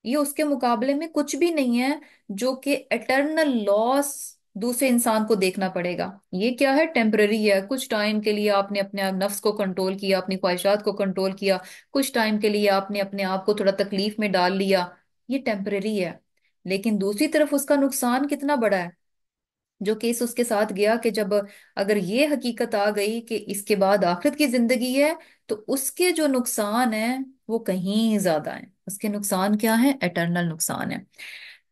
یہ اس کے مقابلے میں کچھ بھی نہیں ہے جو کہ اٹرنل لاس دوسرے انسان کو دیکھنا پڑے گا۔ یہ کیا ہے؟ ٹیمپرری ہے، کچھ ٹائم کے لیے آپ نے اپنے نفس کو کنٹرول کیا، اپنی خواہشات کو کنٹرول کیا، کچھ ٹائم کے لیے آپ نے اپنے آپ کو تھوڑا تکلیف میں ڈال لیا، یہ ٹیمپرری ہے۔ لیکن دوسری طرف اس کا نقصان کتنا بڑا ہے، جو کیس اس کے ساتھ گیا کہ جب اگر یہ حقیقت آ گئی کہ اس کے بعد آخرت کی زندگی ہے، تو اس کے جو نقصان ہیں وہ کہیں زیادہ ہیں، اس کے نقصان کیا ہیں؟ ایٹرنل نقصان ہے۔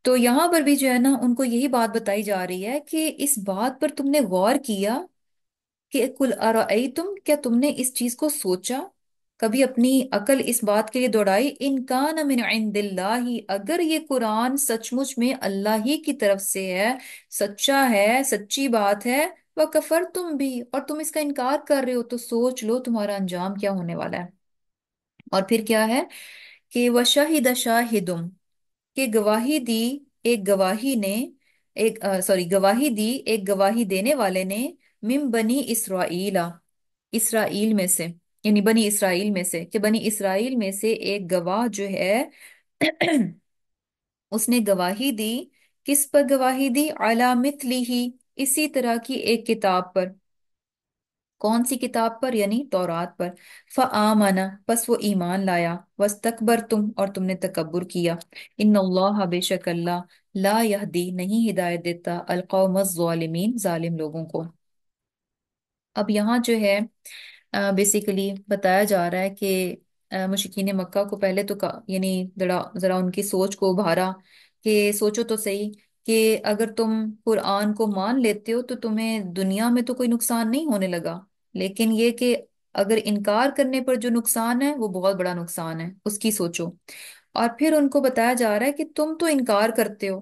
تو یہاں پر بھی جو ہے نا ان کو یہی بات بتائی جا رہی ہے کہ اس بات پر تم نے غور کیا کہ کل ارأیتم، کیا تم نے اس چیز کو سوچا، کبھی اپنی عقل اس بات کے لیے دوڑائی، ان کان من عند اللہ، اگر یہ قرآن سچ مچ میں اللہ ہی کی طرف سے ہے، سچا ہے، سچی بات ہے، وکفرتم بھی، اور تم اس کا انکار کر رہے ہو، تو سوچ لو تمہارا انجام کیا ہونے والا ہے۔ اور پھر کیا ہے کہ وشہد شاہدم، کہ گواہی دی ایک گواہی نے، ایک گواہی دی ایک گواہی دینے والے نے، من بنی اسرائیل، اسرائیل میں سے، یعنی بنی اسرائیل میں سے، کہ بنی اسرائیل میں سے ایک گواہ جو ہے اس نے گواہی دی، کس پر گواہی دی؟ علی مثلہ، اسی طرح کی ایک کتاب پر، کون سی کتاب پر؟ یعنی تورات پر۔ فآمن، پس وہ ایمان لایا، واستکبرتم، اور تم نے تکبر کیا، ان اللہ، بے شک اللہ، لا یہدی، نہیں ہدایت دیتا، القوم الظالمین، ظالم لوگوں کو۔ اب یہاں جو ہے بیسیکلی بتایا جا رہا ہے کہ مشرکین مکہ کو پہلے تو یعنی ذرا ذرا ان کی سوچ کو ابھارا کہ سوچو تو صحیح، کہ اگر تم قرآن کو مان لیتے ہو تو تمہیں دنیا میں تو کوئی نقصان نہیں ہونے لگا، لیکن یہ کہ اگر انکار کرنے پر جو نقصان ہے وہ بہت بڑا نقصان ہے، اس کی سوچو۔ اور پھر ان کو بتایا جا رہا ہے کہ تم تو انکار کرتے ہو،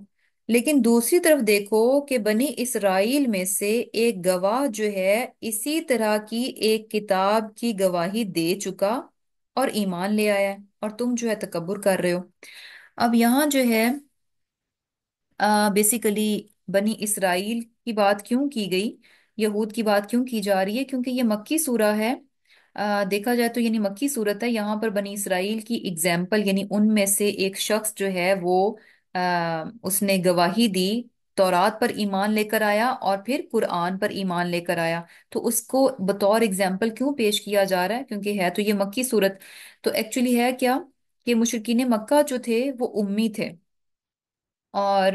لیکن دوسری طرف دیکھو کہ بنی اسرائیل میں سے ایک گواہ جو ہے اسی طرح کی ایک کتاب کی گواہی دے چکا اور ایمان لے آیا ہے، اور تم جو ہے تکبر کر رہے ہو۔ اب یہاں جو ہے بیسیکلی بنی اسرائیل کی بات کیوں کی گئی، یہود کی بات کیوں کی جا رہی ہے؟ کیونکہ یہ مکی سورہ ہے، دیکھا جائے تو یعنی مکی صورت ہے، یہاں پر بنی اسرائیل کی اگزامپل، یعنی ان میں سے ایک شخص جو ہے وہ اس نے گواہی دی، تورات پر ایمان لے کر آیا اور پھر قرآن پر ایمان لے کر آیا، تو اس کو بطور اگزامپل کیوں پیش کیا جا رہا ہے؟ کیونکہ ہے تو یہ مکی صورت، تو ایکچولی ہے کیا کہ مشرکین مکہ جو تھے وہ امی تھے، اور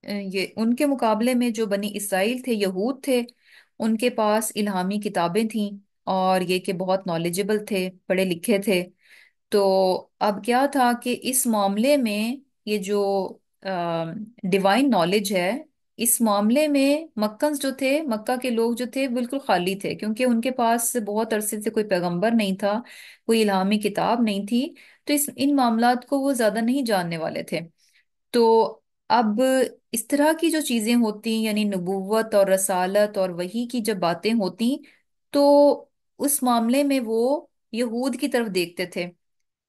یہ ان کے مقابلے میں جو بنی اسرائیل تھے، یہود تھے، ان کے پاس الہامی کتابیں تھیں، اور یہ کہ بہت نالجبل تھے، پڑھے لکھے تھے۔ تو اب کیا تھا کہ اس معاملے میں یہ جو ڈیوائن نالج ہے، اس معاملے میں مکنز جو تھے، مکہ کے لوگ جو تھے بالکل خالی تھے، کیونکہ ان کے پاس بہت عرصے سے کوئی پیغمبر نہیں تھا، کوئی الہامی کتاب نہیں تھی، تو ان معاملات کو وہ زیادہ نہیں جاننے والے تھے۔ تو اب اس طرح کی جو چیزیں ہوتی، یعنی نبوت اور رسالت اور وحی کی جب باتیں ہوتی، تو اس معاملے میں وہ یہود کی طرف دیکھتے تھے،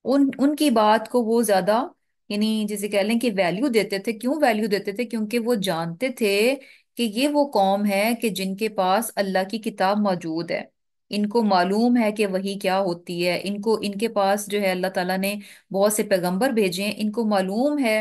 ان کی بات کو وہ زیادہ، یعنی جسے کہہ لیں کہ ویلیو دیتے تھے۔ کیوں ویلیو دیتے تھے؟ کیونکہ وہ جانتے تھے کہ یہ وہ قوم ہے کہ جن کے پاس اللہ کی کتاب موجود ہے، ان کو معلوم ہے کہ وہی کیا ہوتی ہے، ان کے پاس جو ہے اللہ تعالیٰ نے بہت سے پیغمبر بھیجے ہیں، ان کو معلوم ہے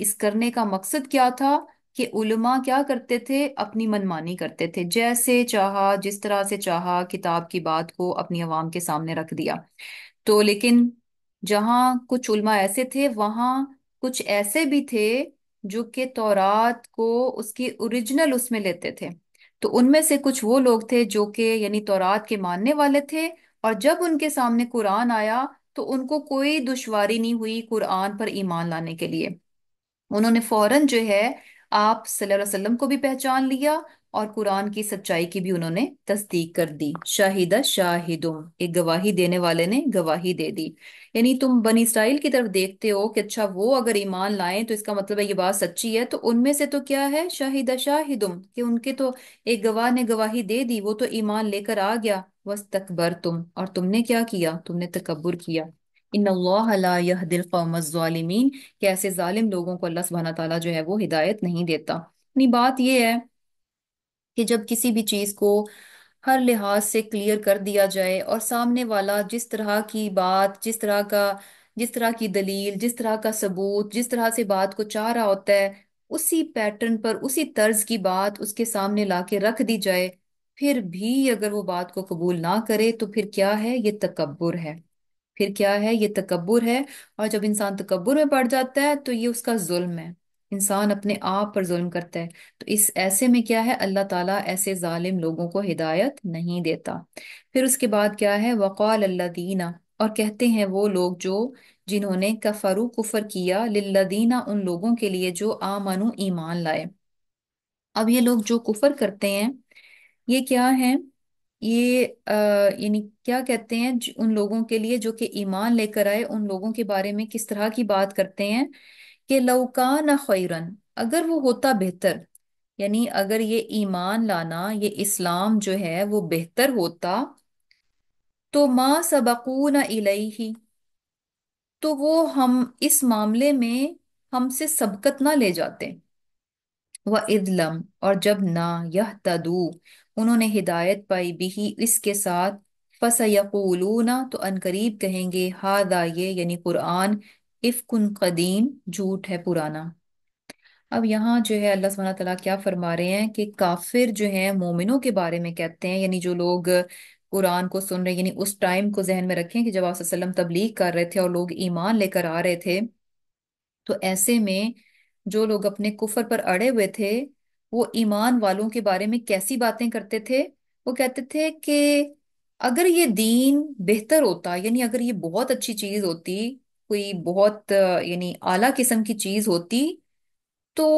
اس کرنے کا مقصد کیا تھا کہ علماء کیا کرتے تھے؟ اپنی منمانی کرتے تھے، جیسے چاہا جس طرح سے چاہا کتاب کی بات کو اپنی عوام کے سامنے رکھ دیا۔ تو لیکن جہاں کچھ علماء ایسے تھے، وہاں کچھ ایسے بھی تھے جو کہ تورات کو اس کی اوریجنل اس میں لیتے تھے۔ تو ان میں سے کچھ وہ لوگ تھے جو کہ یعنی تورات کے ماننے والے تھے، اور جب ان کے سامنے قرآن آیا تو ان کو کوئی دشواری نہیں ہوئی قرآن پر ایمان لانے کے لیے۔ انہوں نے فوراً جو ہے آپ صلی اللہ علیہ وسلم کو بھی پہچان لیا، اور قرآن کی سچائی کی بھی انہوں نے تصدیق کر دی۔ شاہدہ شاہدم، ایک گواہی دینے والے نے گواہی دے دی۔ یعنی تم بنی اسرائیل کی طرف دیکھتے ہو کہ اچھا وہ اگر ایمان لائیں تو اس کا مطلب ہے یہ بات سچی ہے، تو ان میں سے تو کیا ہے؟ شاہدہ شاہدم، کہ ان کے تو ایک گواہ نے گواہی دے دی، وہ تو ایمان لے کر آ گیا۔ وَاسْتَكْبَرْتُمْ، اور تم نے کیا کیا؟ تم نے تکبر کیا۔ ان اللہ لا يهدي القوم الظالمین، کہ ایسے ظالم لوگوں کو اللہ سبحانہ تعالیٰ جو ہے وہ ہدایت نہیں دیتا۔ یعنی بات یہ ہے کہ جب کسی بھی چیز کو ہر لحاظ سے کلیئر کر دیا جائے، اور سامنے والا جس طرح کی بات، جس طرح کی دلیل، جس طرح کا ثبوت، جس طرح سے بات کو چاہ رہا ہوتا ہے، اسی پیٹرن پر اسی طرز کی بات اس کے سامنے لا کے رکھ دی جائے، پھر بھی اگر وہ بات کو قبول نہ کرے تو پھر کیا ہے؟ یہ تکبر ہے۔ پھر کیا ہے؟ یہ تکبر ہے۔ اور جب انسان تکبر میں پڑ جاتا ہے تو یہ اس کا ظلم ہے، انسان اپنے آپ پر ظلم کرتا ہے۔ تو اس ایسے میں کیا ہے؟ اللہ تعالیٰ ایسے ظالم لوگوں کو ہدایت نہیں دیتا۔ پھر اس کے بعد کیا ہے؟ وقال الذین، اور کہتے ہیں وہ لوگ جو جنہوں نے کفروا کفر کیا، للذین ان لوگوں کے لیے جو آمنوا ایمان لائے۔ اب یہ لوگ جو کفر کرتے ہیں یہ کیا ہیں؟ یہ یعنی کیا کہتے ہیں ان لوگوں کے لیے جو کہ ایمان لے کر آئے، ان لوگوں کے بارے میں کس طرح کی بات کرتے ہیں کہ لو کان خیرن، اگر وہ ہوتا بہتر، یعنی اگر یہ ایمان لانا، یہ اسلام جو ہے وہ بہتر ہوتا تو ما سبقونا الیہ، تو وہ ہم اس معاملے میں ہم سے سبقت نہ لے جاتے۔ وَإِذْ لَمْ، اور جب نہ يَهْتَدُوا انہوں نے ہدایت پائی بھی اس کے ساتھ، فَسَيَقُولُونَ تو عنقریب کہیں گے، ہذا یہ یعنی قرآن، افکن قدیم جھوٹ ہے پرانا۔ اب یہاں جو ہے اللہ سبحانہ تعالیٰ کیا فرما رہے ہیں کہ کافر جو ہیں مومنوں کے بارے میں کہتے ہیں، یعنی جو لوگ قرآن کو سن رہے، یعنی اس ٹائم کو ذہن میں رکھیں کہ جب آپ صلی اللہ علیہ وسلم تبلیغ کر رہے تھے اور لوگ ایمان لے کر آ رہے تھے، تو ایسے میں جو لوگ اپنے کفر پر اڑے ہوئے تھے وہ ایمان والوں کے بارے میں کیسی باتیں کرتے تھے؟ وہ کہتے تھے کہ اگر یہ دین بہتر ہوتا، یعنی اگر یہ بہت اچھی چیز ہوتی، کوئی بہت یعنی اعلیٰ قسم کی چیز ہوتی، تو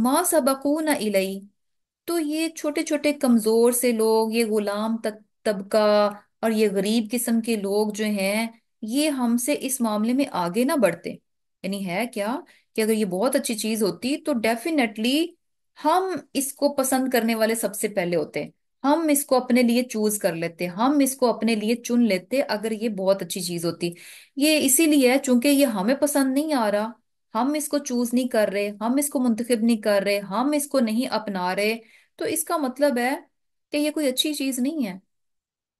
ما سبقونا الیہ، تو یہ چھوٹے چھوٹے کمزور سے لوگ، یہ غلام تک طبقہ اور یہ غریب قسم کے لوگ جو ہیں، یہ ہم سے اس معاملے میں آگے نہ بڑھتے۔ یعنی ہے کیا کہ اگر یہ بہت اچھی چیز ہوتی تو ڈیفینیٹلی ہم اس کو پسند کرنے والے سب سے پہلے ہوتے، ہم اس کو اپنے لیے چوز کر لیتے، ہم اس کو اپنے لیے چن لیتے اگر یہ بہت اچھی چیز ہوتی۔ یہ اسی لیے ہے چونکہ یہ ہمیں پسند نہیں آ رہا، ہم اس کو چوز نہیں کر رہے، ہم اس کو منتخب نہیں کر رہے، ہم اس کو نہیں اپنا رہے، تو اس کا مطلب ہے کہ یہ کوئی اچھی چیز نہیں ہے۔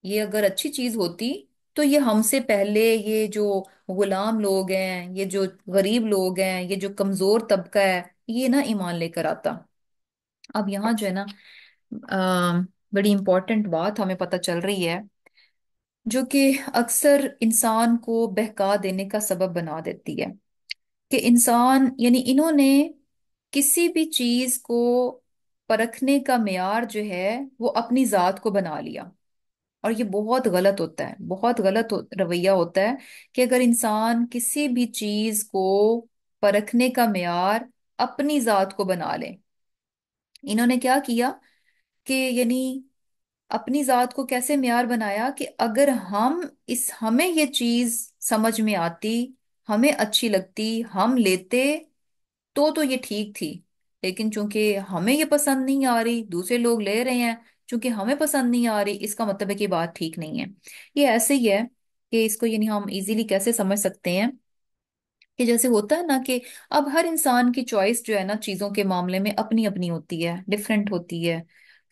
یہ اگر اچھی چیز ہوتی تو یہ ہم سے پہلے، یہ جو غلام لوگ ہیں، یہ جو غریب لوگ ہیں، یہ جو کمزور طبقہ ہے، یہ نہ ایمان لے کر آتا۔ اب یہاں جو ہے نا بڑی امپورٹنٹ بات ہمیں پتہ چل رہی ہے، جو کہ اکثر انسان کو بہکا دینے کا سبب بنا دیتی ہے، کہ انسان یعنی انہوں نے کسی بھی چیز کو پرکھنے کا معیار جو ہے وہ اپنی ذات کو بنا لیا۔ اور یہ بہت غلط ہوتا ہے، بہت غلط رویہ ہوتا ہے کہ اگر انسان کسی بھی چیز کو پرکھنے کا معیار اپنی ذات کو بنا لے۔ انہوں نے کیا کیا کہ یعنی اپنی ذات کو کیسے معیار بنایا کہ اگر ہمیں یہ چیز سمجھ میں آتی، ہمیں اچھی لگتی، ہم لیتے تو یہ ٹھیک تھی، لیکن چونکہ ہمیں یہ پسند نہیں آ رہی، دوسرے لوگ لے رہے ہیں، چونکہ ہمیں پسند نہیں آ رہی، اس کا مطلب ہے کہ بات ٹھیک نہیں ہے۔ یہ ایسے ہی ہے کہ اس کو یعنی ہم ایزیلی کیسے سمجھ سکتے ہیں کہ جیسے ہوتا ہے نا کہ اب ہر انسان کی چوائس جو ہے نا چیزوں کے معاملے میں اپنی اپنی ہوتی ہے، ڈفرینٹ ہوتی ہے۔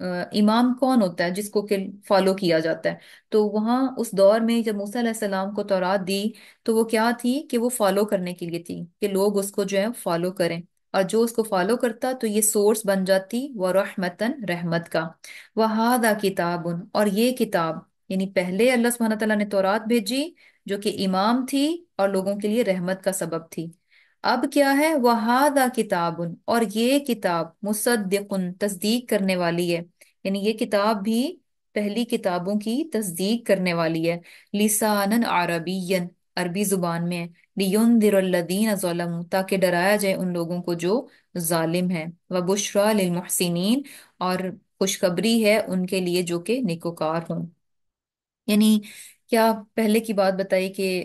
امام کون ہوتا ہے جس کو کہ فالو کیا جاتا ہے؟ تو وہاں اس دور میں جب موسیٰ علیہ السلام کو تورات دی تو وہ کیا تھی کہ وہ فالو کرنے کے لیے تھی، کہ لوگ اس کو جو ہے فالو کریں، اور جو اس کو فالو کرتا تو یہ سورس بن جاتی وہ رحمتن رحمت کا۔ وہذا کتاب، اور یہ کتاب، یعنی پہلے اللہ سبحانہ تعالیٰ نے تورات بھیجی جو کہ امام تھی اور لوگوں کے لیے رحمت کا سبب تھی۔ اب کیا ہے؟ وہذا کتاب، اور یہ کتاب مصدق، تصدیق کرنے والی ہے، یعنی یہ کتاب بھی پہلی کتابوں کی تصدیق کرنے والی ہے۔ لسانن عربین، عربی زبان میں ہے۔ لینذر الذین ظلموا، تاکہ ڈرایا جائے ان لوگوں کو جو ظالم ہیں۔ وبشریٰ للمحسنین، اور خوشخبری ہے ان کے لیے جو کہ نیکوکار ہوں۔ یعنی کیا پہلے کی بات بتائی کہ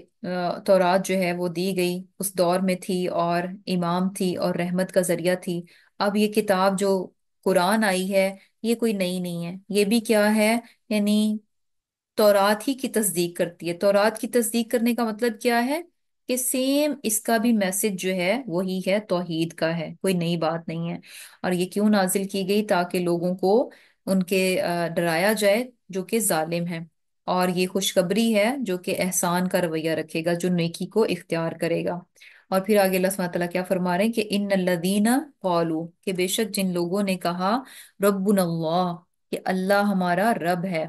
تورات جو ہے وہ دی گئی اس دور میں تھی اور امام تھی اور رحمت کا ذریعہ تھی۔ اب یہ کتاب جو قرآن آئی ہے یہ کوئی نئی نہیں ہے، یہ بھی کیا ہے؟ یعنی تورات ہی کی تصدیق کرتی ہے۔ تورات کی تصدیق کرنے کا مطلب کیا ہے؟ کہ سیم اس کا بھی میسج جو ہے وہی ہے، توحید کا ہے، کوئی نئی بات نہیں ہے۔ اور یہ کیوں نازل کی گئی؟ تاکہ لوگوں کو ان کے ڈرایا جائے جو کہ ظالم ہیں، اور یہ خوشخبری ہے جو کہ احسان کا رویہ رکھے گا، جو نیکی کو اختیار کرے گا۔ اور پھر آگے اللہ سبحانہ تعالیٰ کیا فرما رہے ہیں کہ ان الذین قالوا، کہ بے شک جن لوگوں نے کہا ربنا اللہ، کہ اللہ ہمارا رب ہے،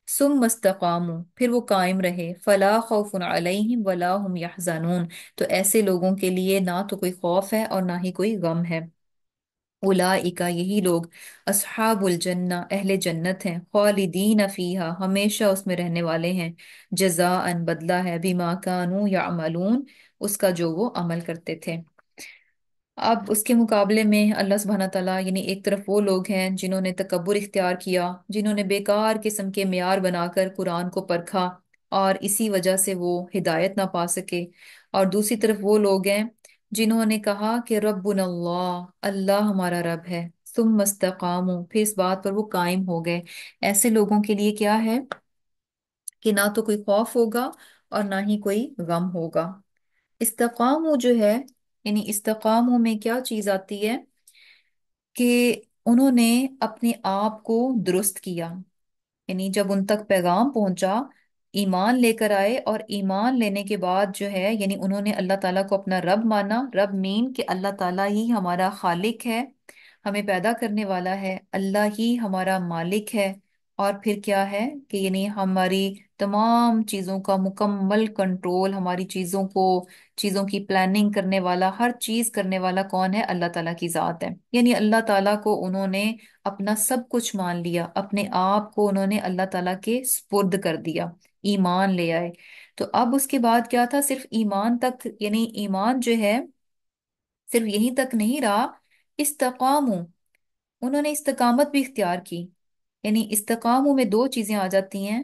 ثم استقاموا، پھر وہ قائم رہے، فلا خوف علیہم ولا هم یحزنون، تو ایسے لوگوں کے لیے نہ تو کوئی خوف ہے اور نہ ہی کوئی غم ہے۔ اولئک، یہی لوگ، اصحاب الجنہ، اہل جنت ہیں، خالدین فیہا، ہمیشہ اس میں رہنے والے ہیں، جزاء، بدلہ ہے، بما کانوا یعملون، اس کا جو وہ عمل کرتے تھے۔ اب اس کے مقابلے میں اللہ سبحانہ تعالیٰ، یعنی ایک طرف وہ لوگ ہیں جنہوں نے تکبر اختیار کیا، جنہوں نے بیکار قسم کے معیار بنا کر قرآن کو پرکھا اور اسی وجہ سے وہ ہدایت نہ پا سکے، اور دوسری طرف وہ لوگ ہیں جنہوں نے کہا کہ ربنا اللہ، اللہ ہمارا رب ہے، ثم استقاموا، پھر اس بات پر وہ قائم ہو گئے۔ ایسے لوگوں کے لیے کیا ہے؟ کہ نہ تو کوئی خوف ہوگا اور نہ ہی کوئی غم ہوگا۔ استقاموا جو ہے، یعنی استقاموا میں کیا چیز آتی ہے؟ کہ انہوں نے اپنے آپ کو درست کیا، یعنی جب ان تک پیغام پہنچا، ایمان لے کر آئے، اور ایمان لینے کے بعد جو ہے یعنی انہوں نے اللہ تعالیٰ کو اپنا رب مانا۔ رب مین کہ اللہ تعالیٰ ہی ہمارا خالق ہے، ہمیں پیدا کرنے والا ہے، اللہ ہی ہمارا مالک ہے، اور پھر کیا ہے کہ یعنی ہماری تمام چیزوں کا مکمل کنٹرول، ہماری چیزوں کی پلاننگ کرنے والا، ہر چیز کرنے والا کون ہے؟ اللہ تعالیٰ کی ذات ہے۔ یعنی اللہ تعالیٰ کو انہوں نے اپنا سب کچھ مان لیا، اپنے آپ کو انہوں نے اللہ تعالیٰ کے سپرد کر دیا، ایمان لے آئے۔ تو اب اس کے بعد کیا تھا؟ صرف ایمان تک، یعنی ایمان جو ہے صرف یہیں تک نہیں رہا، استقاموا، انہوں نے استقامت بھی اختیار کی۔ یعنی استقاموا میں دو چیزیں آ جاتی ہیں،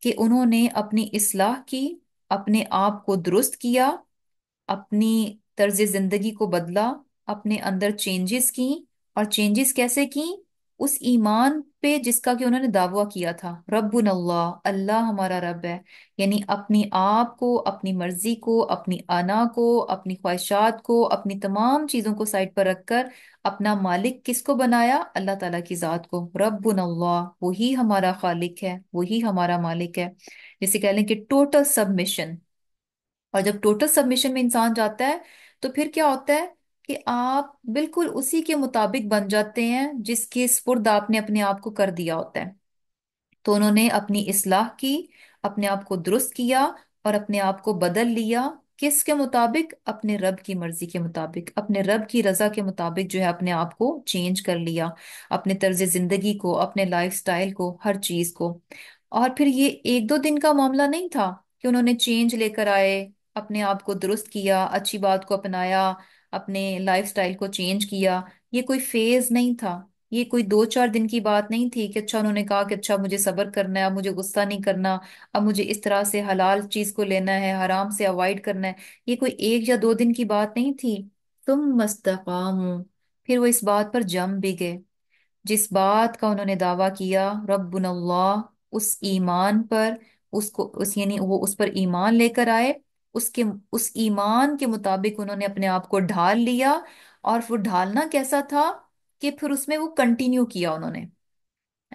کہ انہوں نے اپنی اصلاح کی، اپنے آپ کو درست کیا، اپنی طرز زندگی کو بدلا، اپنے اندر چینجز کی، اور چینجز کیسے کی؟ اس ایمان پہ جس کا کہ انہوں نے دعویٰ کیا تھا، ربنا اللہ، اللہ ہمارا رب ہے، یعنی اپنی آپ کو، اپنی مرضی کو، اپنی انا کو، اپنی خواہشات کو، اپنی تمام چیزوں کو سائڈ پر رکھ کر اپنا مالک کس کو بنایا؟ اللہ تعالیٰ کی ذات کو، ربنا اللہ، وہی ہمارا خالق ہے، وہی ہمارا مالک ہے۔ جسے کہہ لیں کہ ٹوٹل سبمیشن۔ اور جب ٹوٹل سبمیشن میں انسان جاتا ہے تو پھر کیا ہوتا ہے؟ کہ آپ بالکل اسی کے مطابق بن جاتے ہیں جس کے سپرد آپ نے اپنے آپ کو کر دیا ہوتا ہے۔ تو انہوں نے اپنی اصلاح کی، اپنے آپ کو درست کیا، اور اپنے آپ کو بدل لیا، کس کے مطابق؟ اپنے رب کی مرضی کے مطابق، اپنے رب کی رضا کے مطابق جو ہے اپنے آپ کو چینج کر لیا، اپنے طرز زندگی کو، اپنے لائف سٹائل کو، ہر چیز کو۔ اور پھر یہ ایک دو دن کا معاملہ نہیں تھا کہ انہوں نے چینج لے کر آئے، اپنے آپ کو درست کیا، اچھی بات کو اپنایا، اپنے لائف سٹائل کو چینج کیا۔ یہ کوئی فیز نہیں تھا، یہ کوئی دو چار دن کی بات نہیں تھی کہ اچھا انہوں نے کہا کہ اچھا مجھے صبر کرنا ہے، اب مجھے غصہ نہیں کرنا، اب مجھے اس طرح سے حلال چیز کو لینا ہے، حرام سے اوائڈ کرنا ہے۔ یہ کوئی ایک یا دو دن کی بات نہیں تھی۔ تم مستقاموا، پھر وہ اس بات پر جم بھی گئے، جس بات کا انہوں نے دعویٰ کیا، ربنا اللہ، اس ایمان پر، یعنی وہ اس پر ایمان لے کر آئے، اس ایمان کے مطابق انہوں نے اپنے آپ کو ڈھال لیا۔ اور وہ ڈھالنا کیسا تھا؟ کہ پھر اس میں وہ کنٹینیو کیا انہوں نے،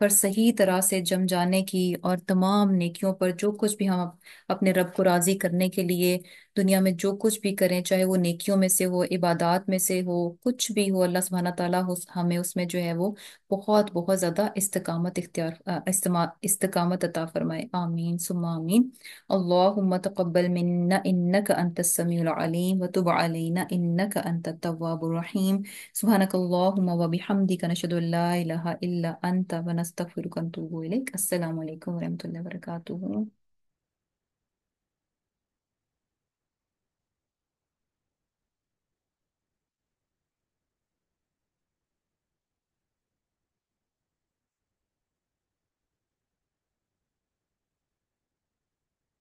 پر صحیح طرح سے جم جانے کی، اور تمام نیکیوں پر جو کچھ بھی ہم اپنے رب کو راضی کرنے کے لیے دنیا میں جو کچھ بھی کریں، چاہے وہ نیکیوں میں سے ہو، عبادات میں سے ہو، کچھ بھی ہو، اللہ سبحانہ تعالیٰ ہمیں اس میں جو ہے وہ بہت بہت زیادہ استقامت عطا فرمائے، آمین ثم آمین۔ اللہم تقبل منا انک انت السمیع العلیم وتب علینا انک انت التواب الرحیم۔ سبحانک اللہم وبحمدک نشہد ان لا الہ الا انت ونستغفرک ونتوب الیک۔ السلام علیکم ورحمۃ اللہ وبرکاتہ۔